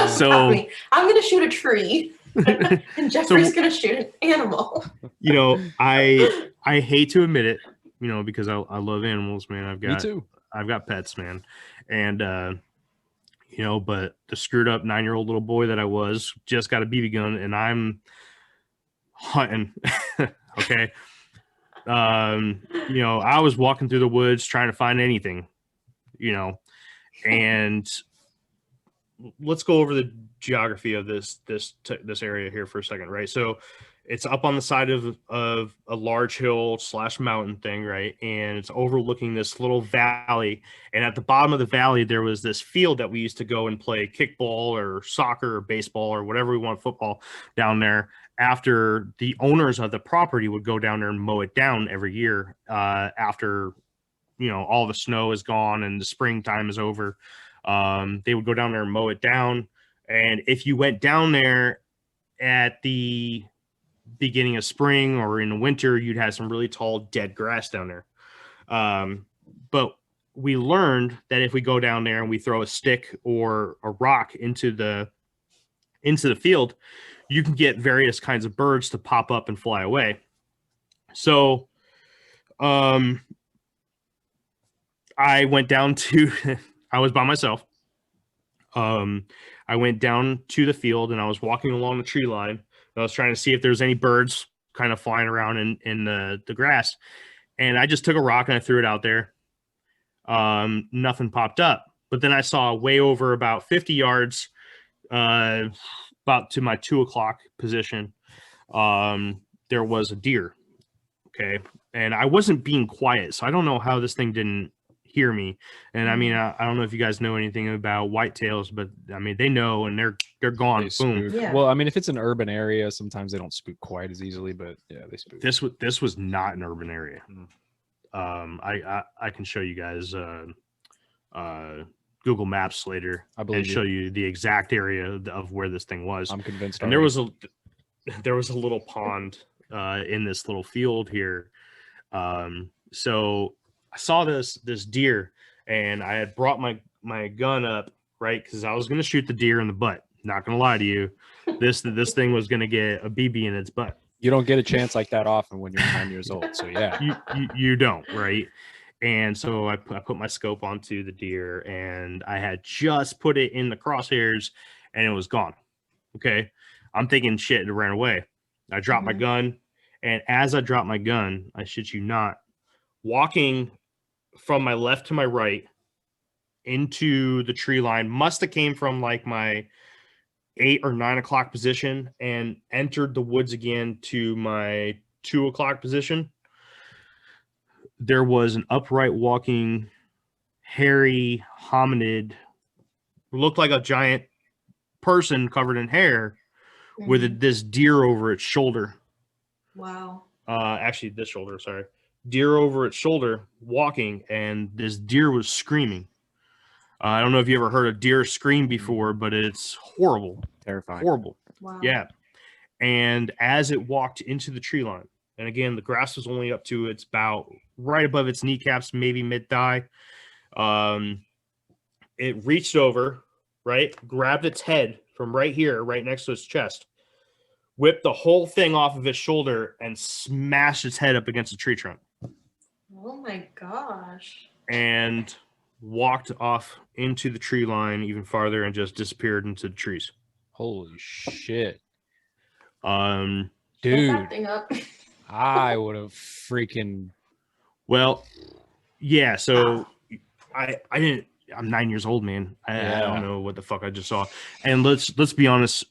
So- I'm going to shoot a tree. And Jeffrey's going to shoot an animal. you know, I hate to admit it, because I love animals, man. Me too. I've got pets, man. And but the screwed up 9-year-old little boy that I was just got a BB gun and I'm hunting. Okay. I was walking through the woods trying to find anything, and let's go over the geography of this area here for a second, right? So it's up on the side of a large hill / mountain thing, right? And it's overlooking this little valley. And at the bottom of the valley, there was this field that we used to go and play kickball or soccer or baseball or whatever we want, football down there. After the owners of the property would go down there and mow it down every year, after all the snow is gone and the springtime is over, they would go down there and mow it down. And if you went down there at the beginning of spring or in the winter, you'd have some really tall dead grass down there. But we learned that if we go down there and we throw a stick or a rock into the field, you can get various kinds of birds to pop up and fly away. So I went down to I was by myself. I went down to the field and I was walking along the tree line. I was trying to see if there's any birds kind of flying around in the grass. And I just took a rock and I threw it out there. Nothing popped up. But then I saw way over about 50 yards, about to my 2 o'clock position, there was a deer. Okay. And I wasn't being quiet. So I don't know how this thing didn't hear me. And I mean, I don't know if you guys know anything about whitetails, but I mean, they know, and they're gone. They Boom. spook. Yeah. Well, I mean, if it's an urban area, sometimes they don't spook quite as easily, but yeah, they spook. This was not an urban area. Mm. I can show you guys Google Maps later I believe and show you the exact area of where this thing was. I'm convinced. And there was a little pond in this little field here. So I saw this deer, and I had brought my gun up, right, because I was going to shoot the deer in the butt. Not going to lie to you, this thing was going to get a BB in its butt. You don't get a chance like that often when you're 9 years old. So yeah, You don't, right? And so I put my scope onto the deer, and I had just put it in the crosshairs, and it was gone. Okay, I'm thinking shit, it ran away. I dropped my gun, and as I dropped my gun, I shit you not, walking from my left to my right into the tree line, must have came from like my 8 or 9 o'clock position and entered the woods again to my 2 o'clock position. There was an upright walking, hairy hominid, looked like a giant person covered in hair, with this deer over its shoulder. Wow. Actually, this shoulder, sorry. Deer over its shoulder, walking, and this deer was screaming. I don't know if you ever heard a deer scream before, but it's horrible. terrifying. Horrible. Wow. Yeah. And as it walked into the tree line, and again, the grass was only up to it's about right above its kneecaps, maybe mid-thigh. It reached over, right, grabbed its head from right here, right next to its chest, whipped the whole thing off of its shoulder, and smashed its head up against a tree trunk. Oh my gosh. And walked off into the tree line even farther and just disappeared into the trees. Holy shit, Set dude! that thing up. I would have freaking. Well, yeah. So I didn't. I'm 9 years old, man. I don't know what the fuck I just saw. And let's be honest.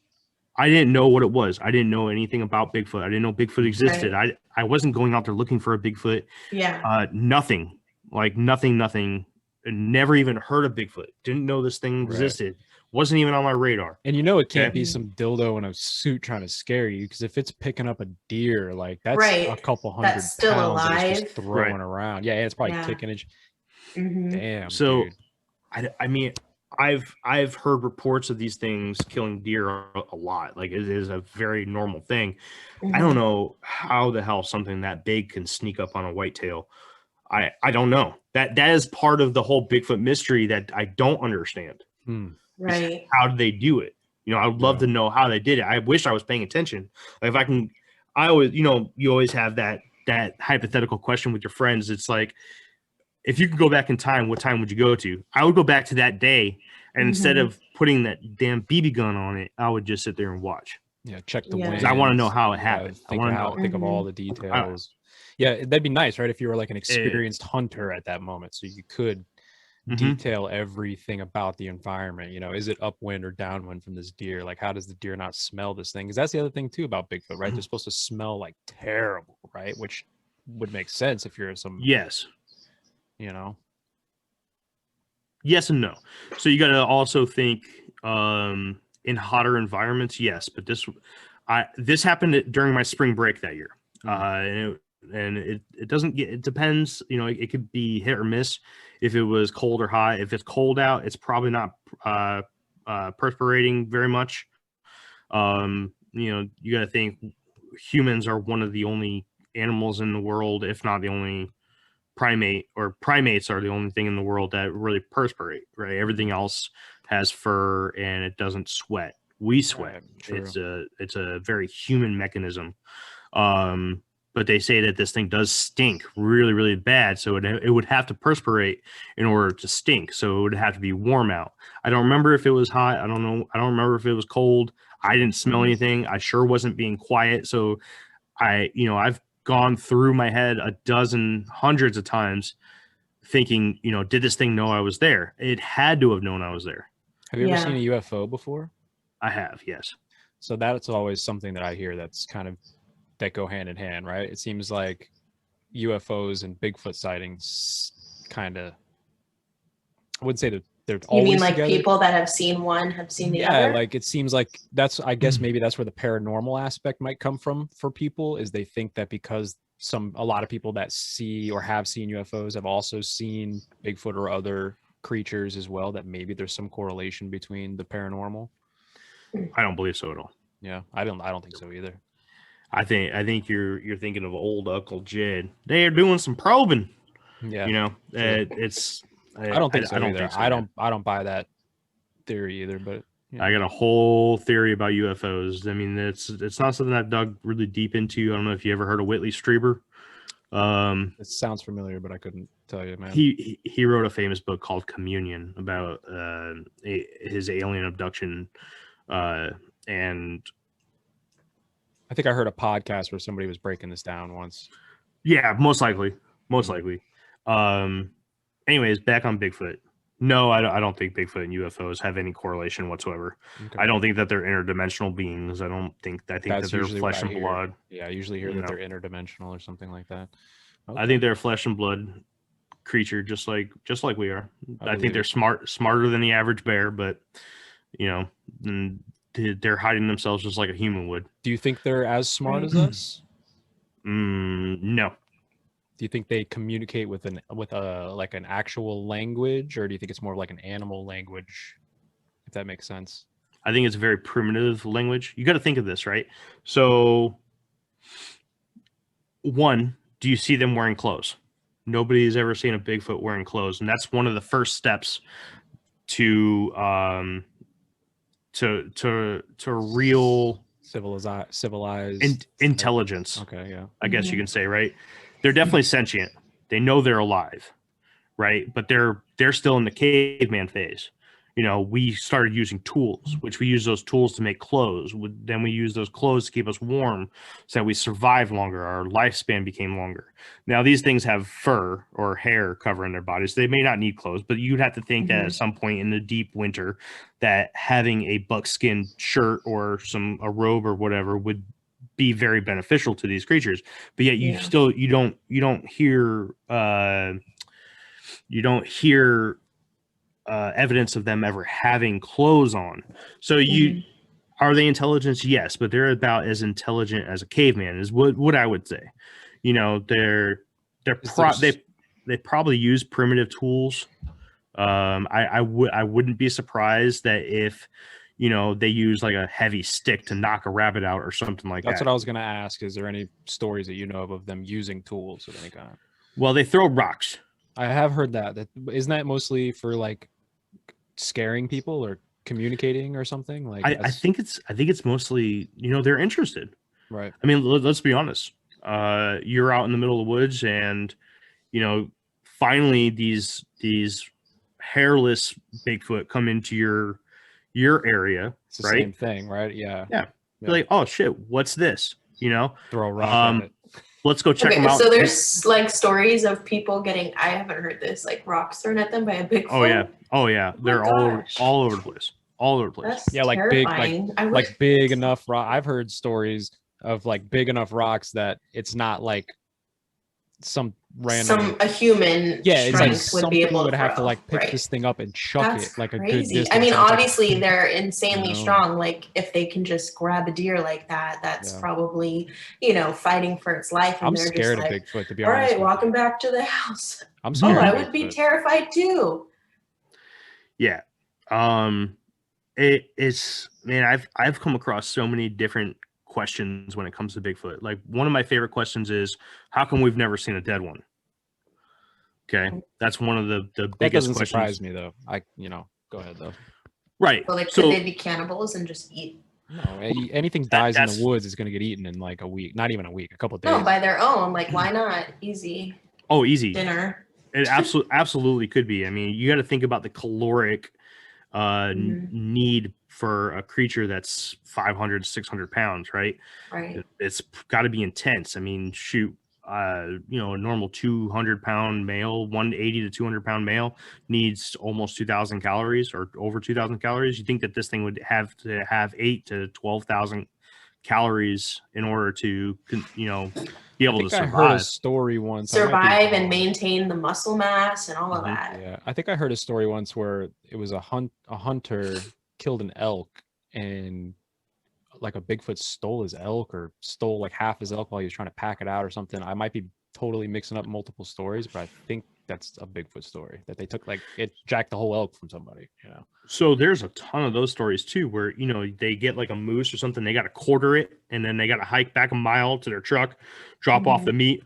I didn't know what it was. I didn't know anything about Bigfoot. I didn't know Bigfoot existed. Right. I wasn't going out there looking for a Bigfoot. Yeah. Nothing. Like nothing. Never even heard of Bigfoot. Didn't know this thing existed. Wasn't even on my radar. And you know it can't Okay. be some dildo in a suit trying to scare you, because if it's picking up a deer, like that's Right. a couple hundred That's still pounds that it's alive. just throwing Right. around. Yeah, it's probably Yeah. kicking it. Mhm. Damn. So dude. I mean, I've heard reports of these things killing deer a lot. Like it is a very normal thing. I don't know how the hell something that big can sneak up on a whitetail. I don't know. That is part of the whole Bigfoot mystery that I don't understand. Hmm. Right. How did they do it? You know, I would love Yeah. to know how they did it. I wish I was paying attention. Like if I can, I always, you know, you always have that hypothetical question with your friends. It's like, if you could go back in time, what time would you go to? I would go back to that day, and instead Mhm. of putting that damn BB gun on it, I would just sit there and watch. Yeah, check the Yeah. winds. I wanna know how it happened. I Think, wanna how, know. think of all the details. Yeah, that'd be nice, right? If you were like an experienced hunter at that moment, so you could Mhm. detail everything about the environment. You know, is it upwind or downwind from this deer? Like, how does the deer not smell this thing? Because that's the other thing too about Bigfoot, right? They're supposed to smell like terrible, right? Which would make sense if you're some, Yes. you know. Yes and no. So you got to also think in hotter environments. Yes, but this happened during my spring break that year. And it doesn't get, it depends, you know, it could be hit or miss if it was cold or hot. If it's cold out, it's probably not perspirating very much. You know, you got to think humans are one of the only animals in the world, if not the only primate, or primates are the only thing in the world that really perspirate, right? Everything else has fur and it doesn't sweat. We sweat. Right, true. It's a very human mechanism. But they say that this thing does stink really, really bad. So it would have to perspirate in order to stink. So it would have to be warm out. I don't remember if it was hot. I don't know. I don't remember if it was cold. I didn't smell anything. I sure wasn't being quiet. So I've gone through my head hundreds of times thinking, you know, did this thing know I was there? It had to have known I was there. Have you ever Yeah. seen a UFO before? I have, yes. So that's always something that I hear that's kind of that go hand in hand, right? It seems like UFOs and Bigfoot sightings kind of I wouldn't say that they're You always mean like together. people that have seen one have seen the Yeah, other? like it seems like I guess maybe that's where the paranormal aspect might come from for people, is they think that because a lot of people that see or have seen UFOs have also seen Bigfoot or other creatures as well, that maybe there's some correlation between the paranormal. I don't believe so at all. Yeah, I don't think so either. I think you're thinking of old Uncle Jed. They're doing some probing. Yeah, You know, true. it's. I don't think so I don't either. think so. I man. don't buy that theory either, but you I know. got a whole theory about UFOs. I mean, it's not something I've dug really deep into. I don't know if you ever heard of Whitley Strieber. It sounds familiar, but I couldn't tell you, man. He wrote a famous book called Communion about his alien abduction, and I think I heard a podcast where somebody was breaking this down once. yeah, most likely. Mhm. Anyways, back on Bigfoot. No, I don't think Bigfoot and UFOs have any correlation whatsoever. Okay. I don't think that they're interdimensional beings. I think That's that they're usually what flesh I and hear. blood. Yeah, I usually hear You that know. they're interdimensional or something like that. I think they're a flesh and blood creature, just like we are. I think believe they're it. smarter than the average bear, but you know, they're hiding themselves just like a human would. Do you think they're as smart as Right. us? No. Do you think they communicate with a like an actual language, or do you think it's more like an animal language? If that makes sense. I think it's a very primitive language. You got to think of this, right? So, one, do you see them wearing clothes? Nobody's ever seen a Bigfoot wearing clothes, and that's one of the first steps to real Civilized intelligence. Okay, yeah. I guess you can say, right? They're definitely sentient. They know they're alive, right? But they're still in the caveman phase. You know, we started using tools, which we use those tools to make clothes. Then we use those clothes to keep us warm so that we survive longer. Our lifespan became longer. Now, these things have fur or hair covering their bodies. So they may not need clothes, but you'd have to think that at some point in the deep winter that having a buckskin shirt or a robe or whatever would be very beneficial to these creatures. But yet you still you don't hear evidence of them ever having clothes on. So are they intelligent? Yes, but they're about as intelligent as a caveman is what I would say. You know, they probably use primitive tools. I wouldn't be surprised that if they use like a heavy stick to knock a rabbit out or something like that. That's what I was gonna ask. Is there any stories that you know of them using tools of any kind? Well, they throw rocks. I have heard that. Isn't that mostly for like scaring people or communicating or something? Like I think it's mostly they're interested. Right. I mean, let's be honest. You're out in the middle of the woods, and finally these hairless Bigfoot come into your area. It's the right? same thing, right? Yeah. You're like, oh shit, what's this? Throw a rock at it. Let's go check them out. So there's like stories of people getting, I haven't heard this, like rocks thrown at them by a Bigfoot. Oh yeah. They're all over the place. All over the place. That's like terrifying. big enough rock. I've heard stories of like big enough rocks that it's not like some random a human it's like would be able would to have to throw, like pick right? this thing up and chuck That's it like crazy. a good distance. I mean, And it's obviously like, they're insanely strong. Like if they can just grab a deer like that, that's probably fighting for its life. And I'm they're scared just of like, Bigfoot, to be all honest. right, walking back to the house. I'm scared. I would be terrified too. Yeah. It's man, I've come across so many different questions when it comes to Bigfoot. Like one of my favorite questions is, how come we've never seen a dead one? Okay, that's one of the biggest that doesn't questions. surprise me though. Go ahead though. Right. Well, could they be cannibals and just eat? No, anything dies in the woods is going to get eaten in like a week. Not even a week, a couple of days. No, by their own. Like, why not? Easy. Oh, easy Dinner. It absolutely could be. I mean, you got to think about the caloric need for a creature that's 500, 600 pounds, right? Right. It's got to be intense. I mean, shoot, a normal 200-pound male, 180 to 200-pound male needs almost 2,000 calories or over 2,000 calories. You think that this thing would have to have 8 to 12,000 calories in order to, be able to I heard a survive. story once. I might be Survive and wrong. maintain the muscle mass and all of Mhm. that. Yeah, I think I heard a story once where it was a hunter killed an elk, and like a Bigfoot stole his elk or stole like half his elk while he was trying to pack it out or something. I might be totally mixing up multiple stories, but I think that's a Bigfoot story that they took, like it jacked the whole elk from somebody, you know. So there's a ton of those stories too, where they get like a moose or something, they got to quarter it, and then they got to hike back a mile to their truck, drop off the meat,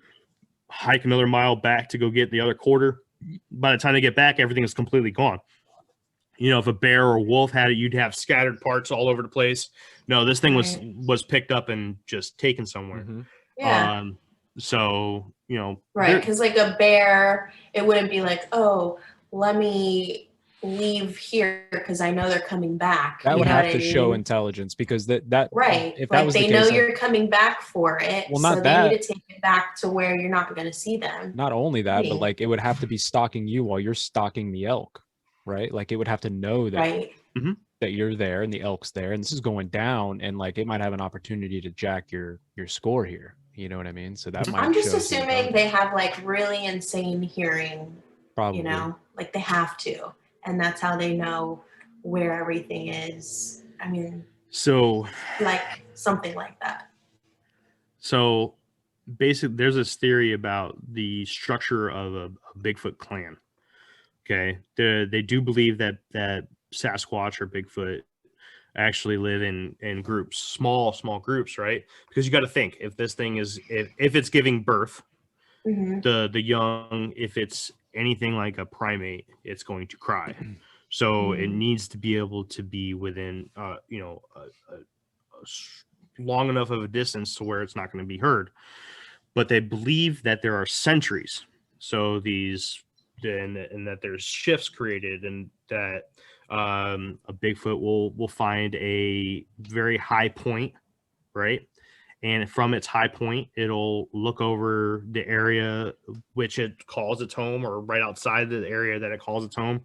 hike another mile back to go get the other quarter. By the time they get back, everything is completely gone. If a bear or a wolf had it, you'd have scattered parts all over the place. No, this thing was picked up and just taken somewhere. Yeah. So Right, because like a bear, it wouldn't be like, oh, let me leave here because I know they're coming back. That You would know have what to I show mean? intelligence, because that Right. if that Like was they the know case, then you're coming back for it. Well, so not they that. need to take it back to where you're not going to see them. not only that, but Maybe. like it would have to be stalking you while you're stalking the elk, right? Like it would have to know that Right. that you're there and the elk's there, and this is going down, and like it might have an opportunity to jack your score here. You know what I mean? So that might. I'm just show some assuming they intelligence. have like really insane hearing, Probably. like they have to. And that's how they know where everything is. I mean, So like something like that. So basically, there's this theory about the structure of a Bigfoot clan. Okay, they do believe that Sasquatch or Bigfoot actually live in groups, small groups, right? Because you got to think, if this thing is if it's giving birth, Hmm. the young, if it's anything like a primate, it's going to cry. So it needs to be able to be within long enough of a distance to where it's not going to be heard. But they believe that there are sentries, so and that there's shifts created, and that a Bigfoot will find a very high point, right? And from its high point, it'll look over the area which it calls its home, or right outside the area that it calls its home.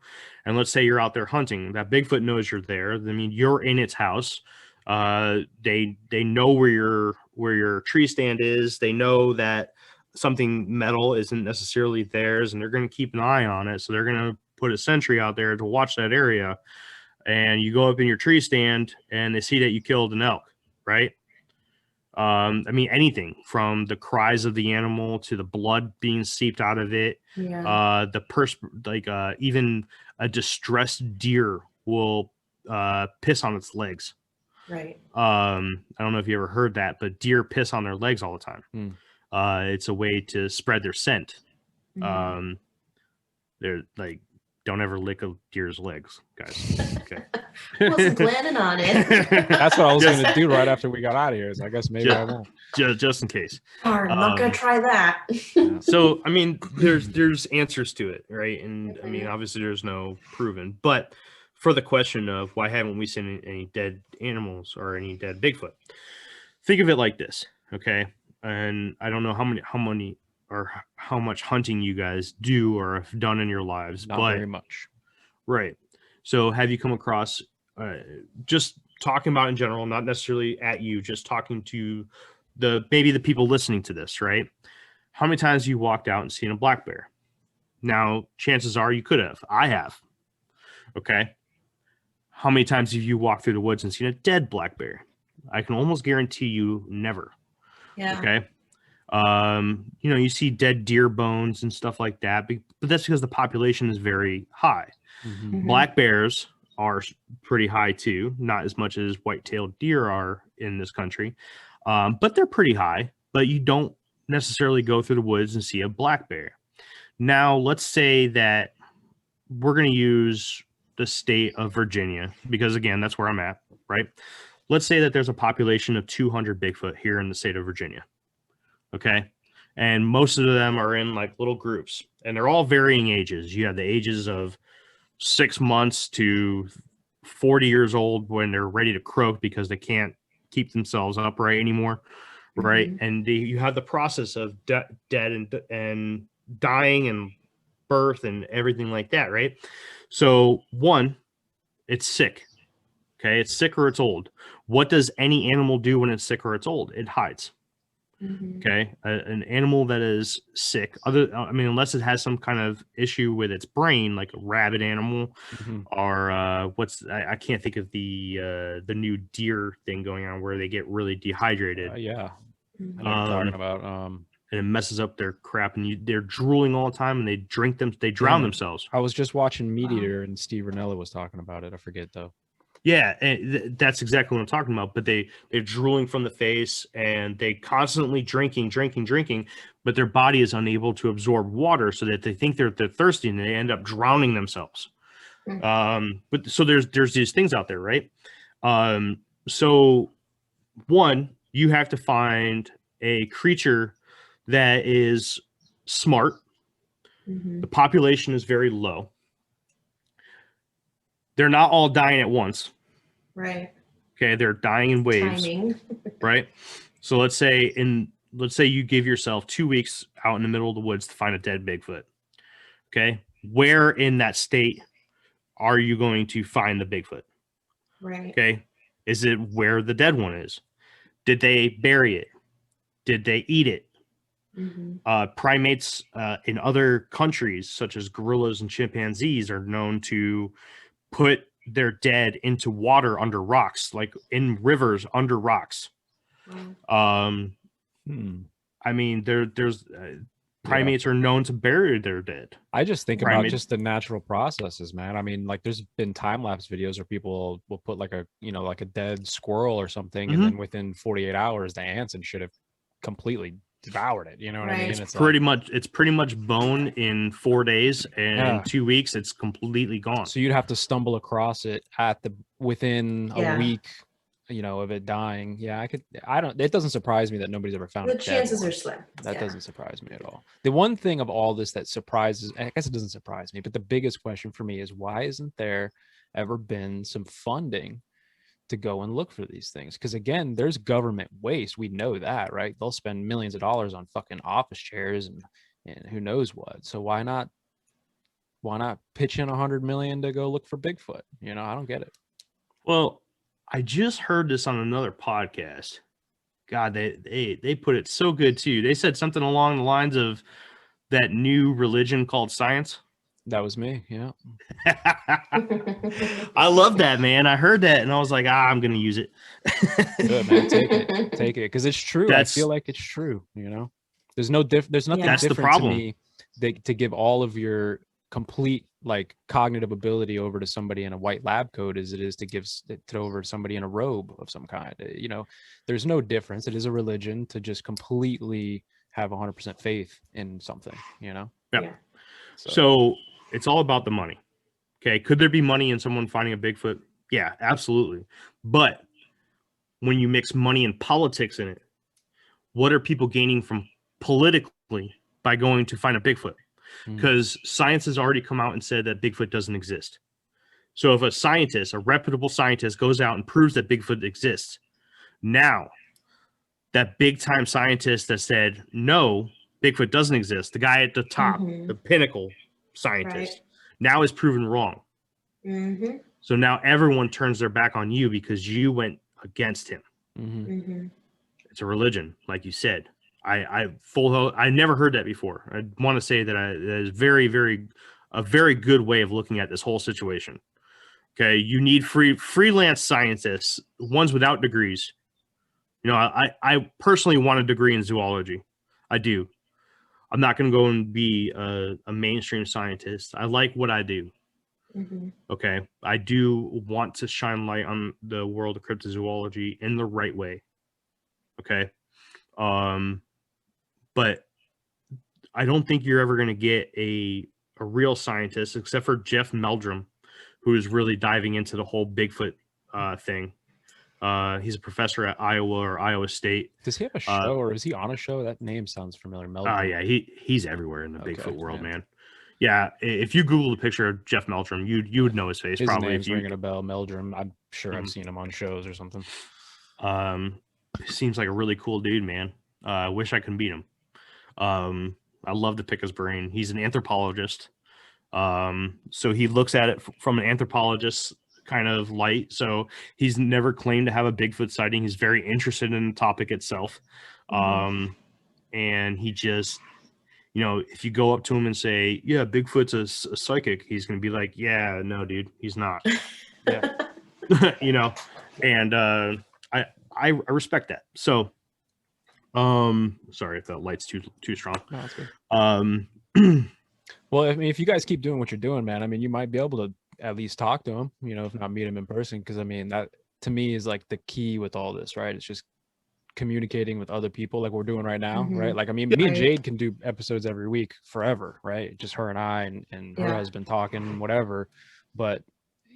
And let's say you're out there hunting, that Bigfoot knows you're there. I mean, you're in its house. They know where your tree stand is. They know that something metal isn't necessarily theirs, and they're going to keep an eye on it. So they're going to put a sentry out there to watch that area. And you go up in your tree stand, and they see that you killed an elk, right? I mean, anything from the cries of the animal to the blood being seeped out of it. Yeah. Even a distressed deer will piss on its legs. Right. I don't know if you ever heard that, but deer piss on their legs all the time. It's a way to spread their scent. They're like, don't ever lick a deer's legs, guys. Okay. Wasn't planning on it. That's what I was going to do right after we got out of here. So I guess maybe I won't. Just in case. Darn, I'm not gonna try that. So I mean, there's answers to it, right? And I mean, obviously there's no proven, but for the question of why haven't we seen any dead animals or any dead Bigfoot, think of it like this, okay? And I don't know how many or how much hunting you guys do or have done in your lives, Not but very much. right. So have you come across, just talking about in general, not necessarily at you, just talking to maybe the people listening to this, right? How many times you walked out and seen a black bear? Now, chances are you could have. I have. Okay. How many times have you walked through the woods and seen a dead black bear? I can almost guarantee you never. Yeah. Okay. You see dead deer bones and stuff like that, but that's because the population is very high. Black bears are pretty high too, not as much as white-tailed deer are in this country, but they're pretty high. But you don't necessarily go through the woods and see a black bear. Now, let's say that we're going to use the state of Virginia, because again, that's where I'm at, right? Let's say that there's a population of 200 Bigfoot here in the state of Virginia. Okay. And most of them are in like little groups, and they're all varying ages. You have the ages of 6 months to 40 years old when they're ready to croak because they can't keep themselves upright anymore. Right. And you have the process of dead and dying and birth and everything like that. Right. So one, it's sick. Okay, it's sick or it's old. What does any animal do when it's sick or it's old? It hides. Mhm. Okay, an animal that is sick, unless it has some kind of issue with its brain, like a rabid animal, Mhm. or I can't think of the new deer thing going on where they get really dehydrated. Yeah, I know Mhm. what you're talking Um, about. and it messes up their crap, and they're drooling all the time, and they drown Damn it. themselves. I was just watching Meat Wow. Eater, and Steve Ranella was talking about it. I forget though. Yeah, and that's exactly what I'm talking about. But they're drooling from the face, and they constantly drinking, but their body is unable to absorb water, so that they think they're thirsty, and they end up drowning themselves. But so there's these things out there, right? So one, you have to find a creature that is smart. Mhm. The population is very low. They're not all dying at once. Right. Okay, they're dying in waves. Timing. Right? So let's say you give yourself 2 weeks out in the middle of the woods to find a dead Bigfoot. Okay? Where in that state are you going to find the Bigfoot? Right. Okay? Is it where the dead one is? Did they bury it? Did they eat it? Mhm. Primates in other countries, such as gorillas and chimpanzees, are known to put their dead into water under rocks, like in rivers under rocks. Wow. Um, Hmm. I mean, there's Yeah. primates are known to bury their dead. I just think about Primate. just the natural processes, man. I mean, like there's been time lapse videos where people will put like like a dead squirrel or something, and Mhm. then within 48 hours, the ants and shit have completely devoured it. You know what I Right. mean? It's It's pretty much bone in 4 days, and in Yeah. 2 weeks it's completely gone. So you'd have to stumble across it within a Yeah. week, of it dying. Yeah, it doesn't surprise me that nobody's ever found The a dead chances one. are slim. That Yeah. doesn't surprise me at all. The one thing of all this that surprises, I guess it doesn't surprise me, but the biggest question for me is why isn't there ever been some funding to go and look for these things? Because again, there's government waste. We know that, right? They'll spend millions of dollars on fucking office chairs and who knows what. So why not pitch in 100 million to go look for Bigfoot? I don't get it. Well, I just heard this on another podcast. God, they put it so good too. They said something along the lines of that new religion called science. That was me. Yeah. I love that, man. I heard that and I was like, I'm gonna use it. Good, man. Take it. Because it's true. I That's feel like it's true. There's nothing Yeah. That's the different to problem. me to give all of your complete like cognitive ability over to somebody in a white lab coat as it is to give it over to somebody in a robe of some kind. There's no difference. It is a religion to just completely have 100% faith in something. Yeah. Yeah. So it's all about the money. Okay. Could there be money in someone finding a Bigfoot? Yeah, absolutely. But when you mix money and politics in it, what are people gaining from politically by going to find a Bigfoot? Because science has already come out and said that Bigfoot doesn't exist. So if a reputable scientist, goes out and proves that Bigfoot exists, now that big time scientist that said no, Bigfoot doesn't exist, the guy at the top, Mhm. the pinnacle scientist, Right. now is proven wrong. Mhm. So now everyone turns their back on you because you went against him. Mhm. It's a religion, like you said. I never heard that before. I want to say that that is a very good way of looking at this whole situation. Okay, you need freelance scientists, ones without degrees. I personally want a degree in zoology. I do. I'm not going to go and be a mainstream scientist. I like what I do. Mhm. Okay, I do want to shine light on the world of cryptozoology in the right way. Okay, but I don't think you're ever going to get a real scientist except for Jeff Meldrum, who is really diving into the whole Bigfoot thing. He's a professor at Iowa or Iowa State. Does he have a show or is he on a show? That name sounds familiar. Meldrum. Yeah, he's everywhere in the Okay, Bigfoot world, yeah. Man. Yeah, if you Google a picture of Jeff Meldrum, you would know his face. His probably name's if you. ringing a bell. Meldrum. I'm sure I've Mhm. seen him on shows or something. Seems like a really cool dude, man. I wish I could beat him. I love to pick his brain. He's an anthropologist. So he looks at it from an anthropologist's kind of light. So he's never claimed to have a Bigfoot sighting. He's very interested in the topic itself. And he just, you know, if you go up to him and say, yeah, Bigfoot's a psychic, he's going to be like, yeah, no, dude, he's not. Yeah. You know, and I respect that. So, sorry if that light's too strong. No, that's good. Well, I mean, if you guys keep doing what you're doing, man, I mean, you might be able to at least talk to him, you know, if not meet him in person. Because I mean, that to me is like the key with all this, right? It's just communicating with other people like we're doing right now, right? Like, I mean, me and Jade can do episodes every week forever, right? Just her and I and her husband talking, whatever. But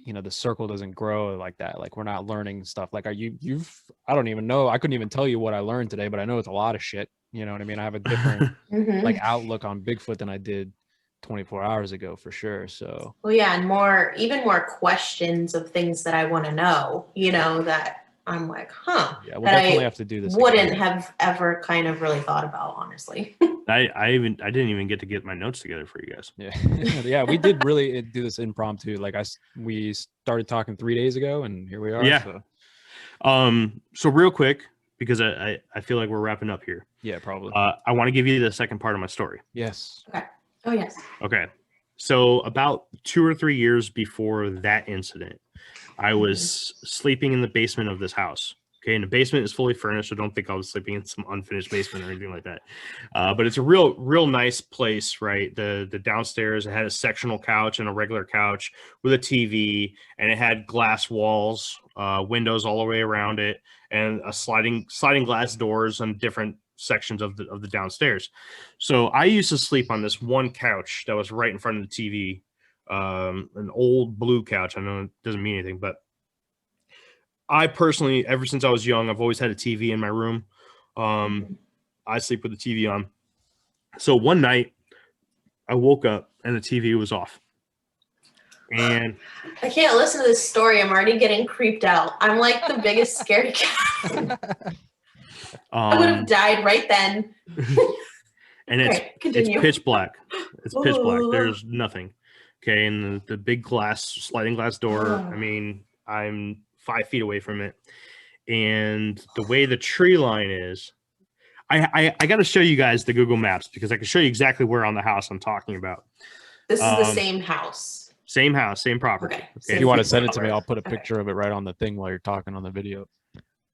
you know, the circle doesn't grow like that. Like, we're not learning stuff. Like, I don't even know. I couldn't even tell you what I learned today, but I know it's a lot of shit. You know what I mean? I have a different like outlook on Bigfoot than I did 24 hours ago for sure. So, well, yeah, and even more questions of things that I want to know, you know, that I'm like, yeah, we'll definitely have to do this. Wouldn't have ever kind of really thought about, honestly. I didn't even get my notes together for you guys. Yeah. Yeah, we did really do this impromptu. Like we started talking 3 days ago and here we are. Yeah. So real quick, because I feel like we're wrapping up here. Yeah, probably. I want to give you the second part of my story. Yes. Okay. Oh, yes. Okay. So about 2 or 3 years before that incident, I was sleeping in the basement of this house. Okay, and the basement is fully furnished, so don't think I was sleeping in some unfinished basement or anything like that. But it's a real nice place, right? The downstairs, it had a sectional couch and a regular couch with a TV, and it had glass walls, windows all the way around it, and a sliding glass doors on different sections of the downstairs. So I used to sleep on this one couch that was right in front of the TV, an old blue couch. I know it doesn't mean anything, but I personally, ever since I was young, I've always had a TV in my room. I sleep with the TV on. So one night I woke up and the TV was off. And I can't listen to this story. I'm already getting creeped out. I'm like the biggest scaredy cat. I would have died right then. And it's pitch black. It's pitch black. There's nothing. Okay, and the big sliding glass door. I mean, I'm 5 feet away from it, and the way the tree line is, I got to show you guys the Google Maps because I can show you exactly where on the house I'm talking about. This is the same house. Same house, same property. Okay. Okay. If you want to send it to me, I'll put a picture of it right on the thing while you're talking on the video.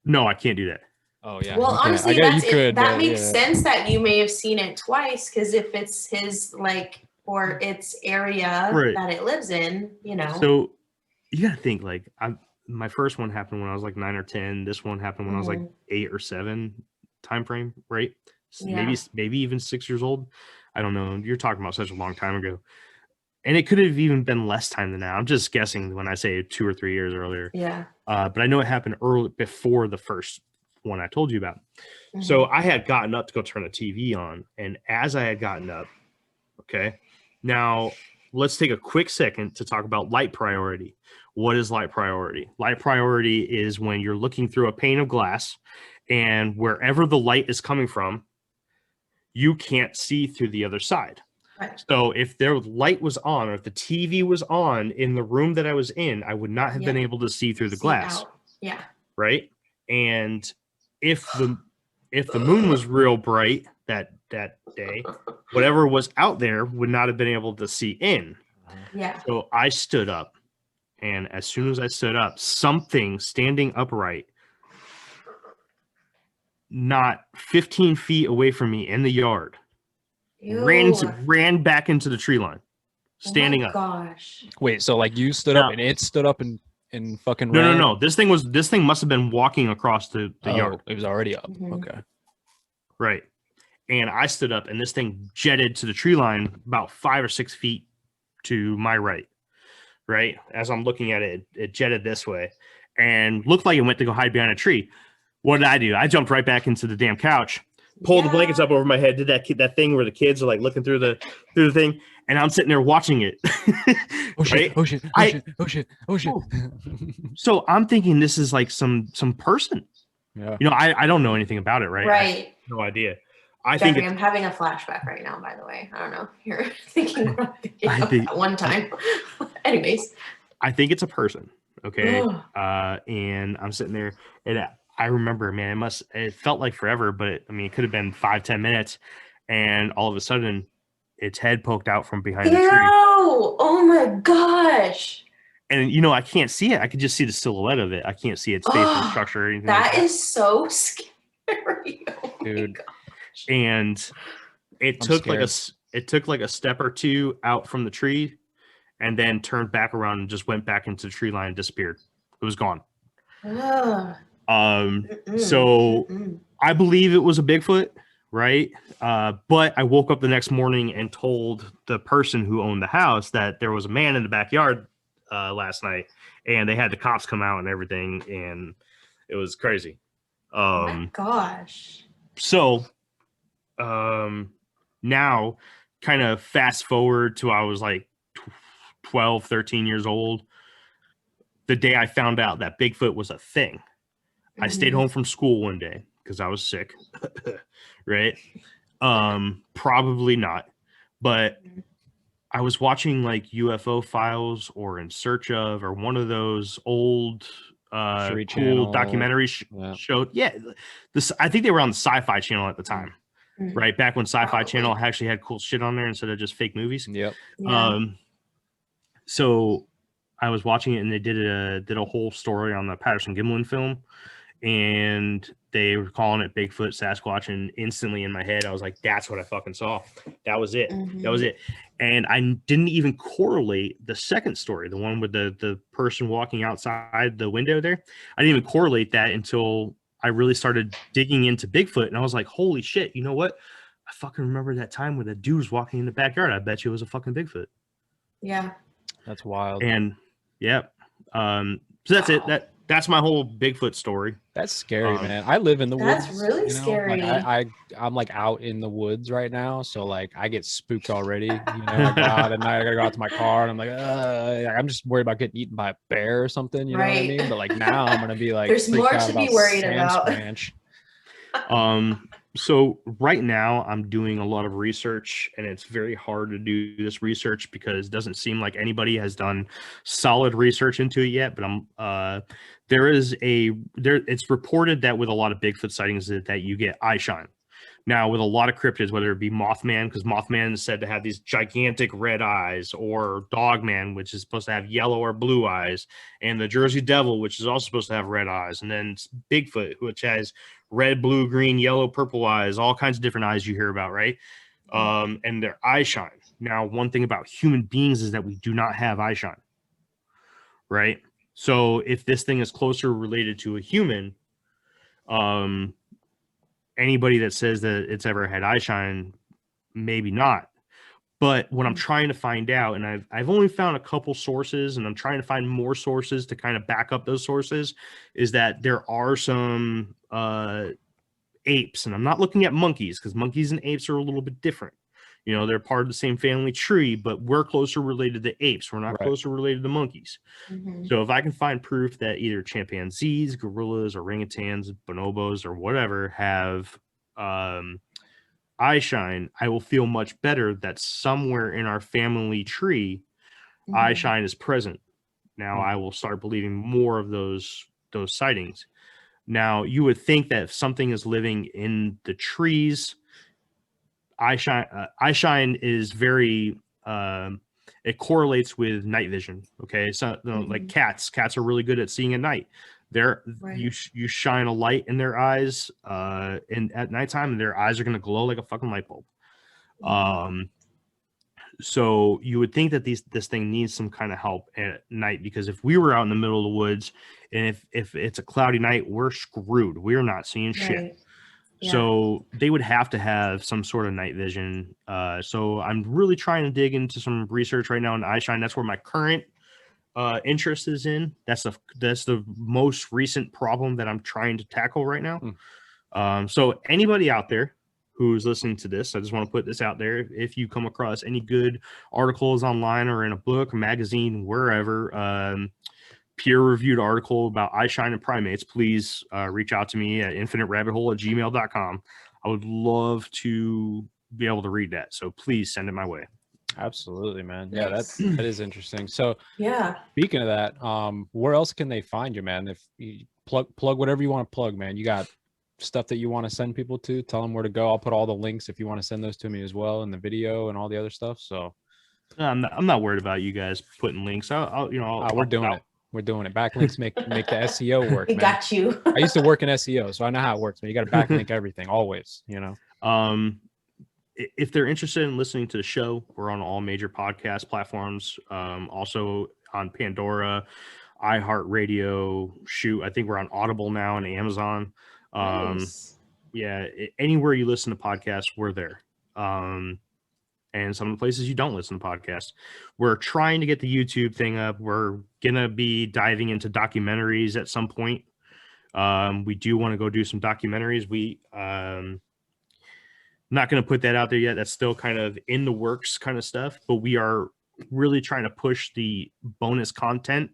No, I can't do that. Oh yeah. Well, okay. honestly, that makes yeah. sense that you may have seen it twice because if it's his or its area that it lives in, you know. So you gotta think my first one happened when I was like 9 or 10. This one happened when I was like 8 or 7 time frame, right? Yeah. Maybe even 6 years old. I don't know. You're talking about such a long time ago. And it could have even been less time than that. I'm just guessing when I say 2 or 3 years earlier. Yeah. But I know it happened early before the first one I told you about. So I had gotten up to go turn the TV on. And as I had gotten up, okay, now let's take a quick second to talk about light priority. What is light priority? Light priority is when you're looking through a pane of glass and wherever the light is coming from, you can't see through the other side. Right. So if their light was on or if the TV was on in the room that I was in, I would not have been able to see through the glass. Yeah. Right. And if the moon was real bright that day, whatever was out there would not have been able to see in. Yeah. So I stood up. And as soon as I stood up, something standing upright, not 15 feet away from me in the yard, ran back into the tree line, standing up. Gosh. Wait, so like you stood up and it stood up and fucking ran? No. This thing must have been walking across the yard. It was already up. Okay. Right. And I stood up and this thing jetted to the tree line about 5 or 6 feet to my right. Right. As I'm looking at it, it jetted this way and looked like it went to go hide behind a tree. What did I do? I jumped right back into the damn couch, pulled the blankets up over my head, did that thing where the kids are like looking through the thing, and I'm sitting there watching it. Oh shit! Right? Oh shit! So I'm thinking this is like some person. Yeah. You know, I don't know anything about it, right? Right. No idea. Jeffrey, I'm having a flashback right now, by the way. I don't know. You're thinking about that one time. Anyways. I think it's a person. Okay. Ugh. And I'm sitting there, and I remember, man, it felt like forever, but it could have been 5-10 minutes. And all of a sudden, its head poked out from behind Ew! the tree. Oh my gosh! And, I can't see it. I could just see the silhouette of it. I can't see its facial Oh, structure or anything like that that. is so scary. Oh my Dude. gosh. And it I'm took scared. it took like a step or two out from the tree, and then turned back around and just went back into the tree line and disappeared. It was gone. Ugh. So Mm-mm. I believe it was a Bigfoot, right? But I woke up the next morning and told the person who owned the house that there was a man in the backyard last night, and they had the cops come out and everything, and it was crazy. Oh my gosh. So now kind of fast forward to I was like 12, 13 years old. The day I found out that Bigfoot was a thing, I stayed home from school one day because I was sick, right? Probably not, but I was watching like UFO Files or In Search of, or one of those old History cool Channel. documentary Yeah. show. Yeah, I think they were on the Sci-Fi Channel at the time, right? Back when Sci-Fi Probably. Channel actually had cool shit on there instead of just fake movies. Yep. Yeah. So I was watching it, and they did a whole story on the Patterson Gimlin film, and they were calling it Bigfoot, Sasquatch, and instantly in my head I was like, that's what I fucking saw. That was it. That was it. And I didn't even correlate the second story, the one with the person walking outside the window there. I didn't even correlate that until I really started digging into Bigfoot, and I was like, holy shit, you know what? I fucking remember that time where the dude was walking in the backyard. I bet you it was a fucking Bigfoot. Yeah. That's wild. And yeah. So that's it. That's my whole Bigfoot story. That's scary, man. I live in the woods. That's really scary. Like I'm like out in the woods right now, so like I get spooked already. I go out at night. I gotta go out to my car, and I'm like, I'm just worried about getting eaten by a bear or something. You know what I mean? But like now, I'm gonna be like, there's freaked more out to be about worried Sam's about. Ranch. So right now I'm doing a lot of research, and it's very hard to do this research because it doesn't seem like anybody has done solid research into it yet. But it's reported that with a lot of Bigfoot sightings that you get eye shine. Now, with a lot of cryptids, whether it be Mothman, because Mothman is said to have these gigantic red eyes, or Dogman, which is supposed to have yellow or blue eyes, and the Jersey Devil, which is also supposed to have red eyes, and then Bigfoot, which has red, blue, green, yellow, purple eyes, all kinds of different eyes you hear about, right? And their eye shine. Now, one thing about human beings is that we do not have eye shine, right? So if this thing is closer related to a human, anybody that says that it's ever had eye shine, maybe not. But what I'm trying to find out, and I've only found a couple sources, and I'm trying to find more sources to kind of back up those sources, is that there are some apes, and I'm not looking at monkeys, because monkeys and apes are a little bit different. They're part of the same family tree, but we're closer related to apes. We're not closer related to monkeys. So if I can find proof that either chimpanzees, gorillas, orangutans, bonobos, or whatever have eye shine, I will feel much better that somewhere in our family tree, eye shine is present. Now I will start believing more of those sightings. Now, you would think that if something is living in the trees, eye shine is very it correlates with night vision. Okay, so like cats are really good at seeing at night. You shine a light in their eyes and at nighttime, and their eyes are going to glow like a fucking light bulb. So you would think that this thing needs some kind of help at night, because if we were out in the middle of the woods, and if it's a cloudy night, we're screwed. We're not seeing shit. Yeah. So they would have to have some sort of night vision. So I'm really trying to dig into some research right now on eye shine. That's where my current interest is in. That's the most recent problem that I'm trying to tackle right now. So anybody out there who's listening to this, I just want to put this out there. If you come across any good articles online or in a book, magazine, wherever, peer-reviewed article about eye shine and primates, please reach out to me at infiniterabbithole@gmail.com. I would love to be able to read that, so please send it my way. Absolutely, man. Yeah, Nice. that is interesting. So Yeah. speaking of that, where else can they find you, man? If you plug whatever you want to plug, man. You got stuff that you want to send people to, tell them where to go. I'll put all the links if you want to send those to me as well in the video and all the other stuff. So I'm not worried about you guys putting links. we're doing it. We're doing it. Backlinks make the SEO work, We man. got you. I used to work in SEO, so I know how it works, man. You got to backlink everything always, you know. If they're interested in listening to the show, we're on all major podcast platforms. Also on Pandora, iHeartRadio. Shoot, I think we're on Audible now and Amazon. Nice. Yeah, anywhere you listen to podcasts, we're there. And some of the places you don't listen to podcasts. We're trying to get the YouTube thing up. We're gonna be diving into documentaries at some point. We do want to go do some documentaries. We not going to put that out there yet. That's still kind of in the works kind of stuff, but we are really trying to push the bonus content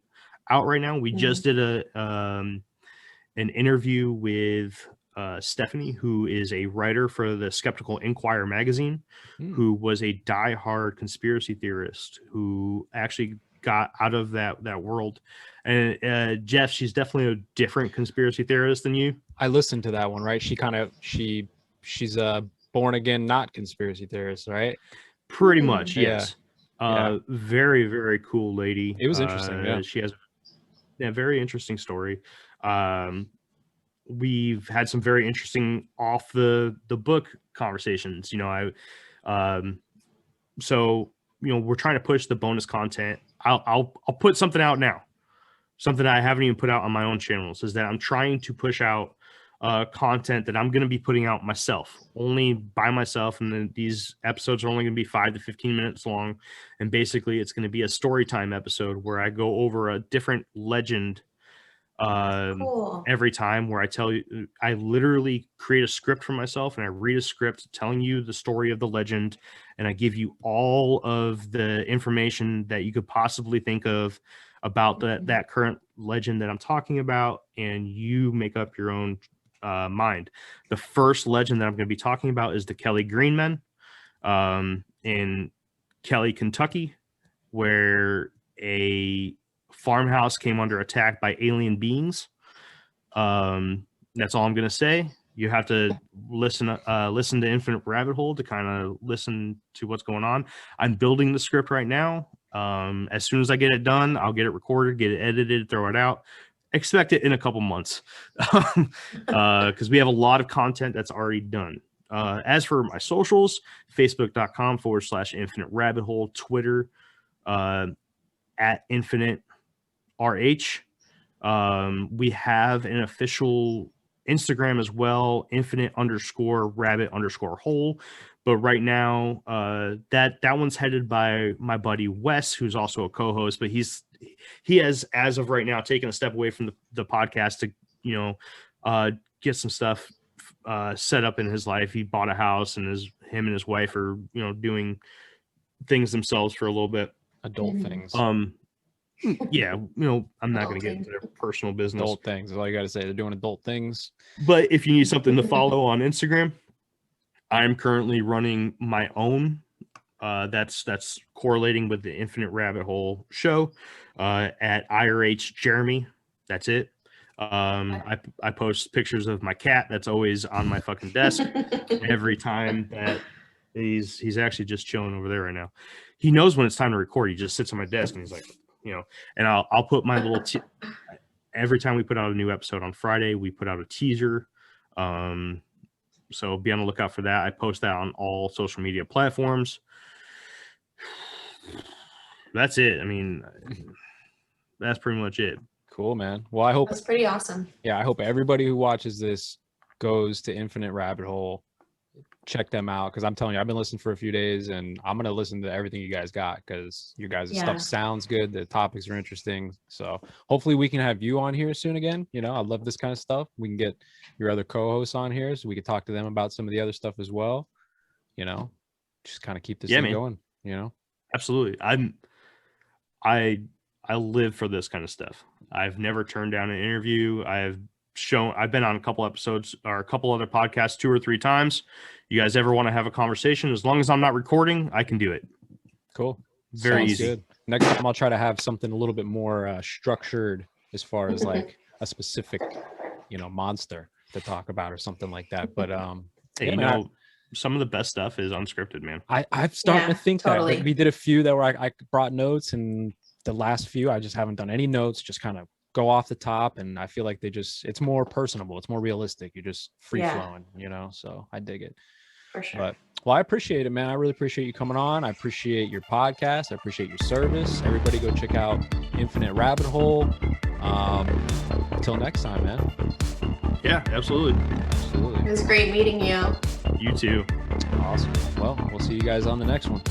out right now. We just did an interview with Stephanie, who is a writer for the Skeptical Inquirer magazine, who was a diehard conspiracy theorist who actually got out of that world. And Jeff, she's definitely a different conspiracy theorist than you. I listened to that one, right? She's a born again, not conspiracy theorist, right? Pretty much, Yeah. yes. Very, very cool lady. It was interesting. Yeah. She has a very interesting story. We've had some very interesting off the book conversations. So we're trying to push the bonus content. I'll put something out now, something I haven't even put out on my own channels, is that I'm trying to push out content that I'm going to be putting out myself, only by myself, and then these episodes are only going to be 5 to 15 minutes long, and basically it's going to be a story time episode where I go over a different legend Cool. every time, where I literally create a script for myself and I read a script telling you the story of the legend, and I give you all of the information that you could possibly think of about that current legend that I'm talking about, and you make up your own mind. The first legend that I'm going to be talking about is the Kelly Green Men in Kelly, Kentucky, where a farmhouse came under attack by alien beings. That's all I'm going to say. You have to listen to Infinite Rabbit Hole to kind of listen to what's going on. I'm building the script right now. As soon as I get it done, I'll get it recorded, get it edited, throw it out. Expect it in a couple months, because we have a lot of content that's already done. As for my socials, facebook.com/infinite rabbit hole, Twitter at infinite RH. We have an official Instagram as well, infinite_rabbit_hole. But right now, that one's headed by my buddy Wes, who's also a co-host, but he has, as of right now, taken a step away from the podcast to get some stuff set up in his life. He bought a house, and him and his wife are doing things themselves for a little bit. Adult things. Yeah, I'm not going to get into their personal business. Adult things. That's all you got to say. They're doing adult things. But if you need something to follow on Instagram, I'm currently running my own. That's correlating with the Infinite Rabbit Hole show at IRH Jeremy. That's it. I post pictures of my cat. That's always on my fucking desk every time that he's actually just chilling over there right now. He knows when it's time to record. He just sits on my desk and he's like, and I'll put my little every time we put out a new episode on Friday, we put out a teaser. So be on the lookout for that. I post that on all social media platforms. That's it. I mean, that's pretty much it. Cool, man. Well, I hope That's pretty awesome. Yeah, I hope everybody who watches this goes to Infinite Rabbit Hole. Check them out, because I'm telling you, I've been listening for a few days, and I'm gonna listen to everything you guys got, because your guys' stuff sounds good. The topics are interesting. So hopefully we can have you on here soon again. I love this kind of stuff. We can get your other co-hosts on here, so we can talk to them about some of the other stuff as well. Just kind of keep this thing going. Absolutely. I live for this kind of stuff. I've never turned down an interview. I've been on a couple episodes or a couple other podcasts 2 or 3 times. You guys ever want to have a conversation, as long as I'm not recording, I can do it. Cool. Very Sounds easy. good. Next time I'll try to have something a little bit more structured as far as like a specific, monster to talk about or something like that. But Hey, yeah, you man, know, some of the best stuff is unscripted, man. I've started Yeah, to think that. totally. Like, we did a few that were I brought notes, and the last few I just haven't done any notes, just kind of go off the top, and I feel like it's more personable, it's more realistic. You're just free flowing, so I dig it. For sure. But well, I appreciate it, man. I really appreciate you coming on. I appreciate your podcast. I appreciate your service. Everybody go check out Infinite Rabbit Hole. Until next time, man. Yeah, absolutely. Absolutely. It was great meeting you. You too. Awesome. Well, we'll see you guys on the next one.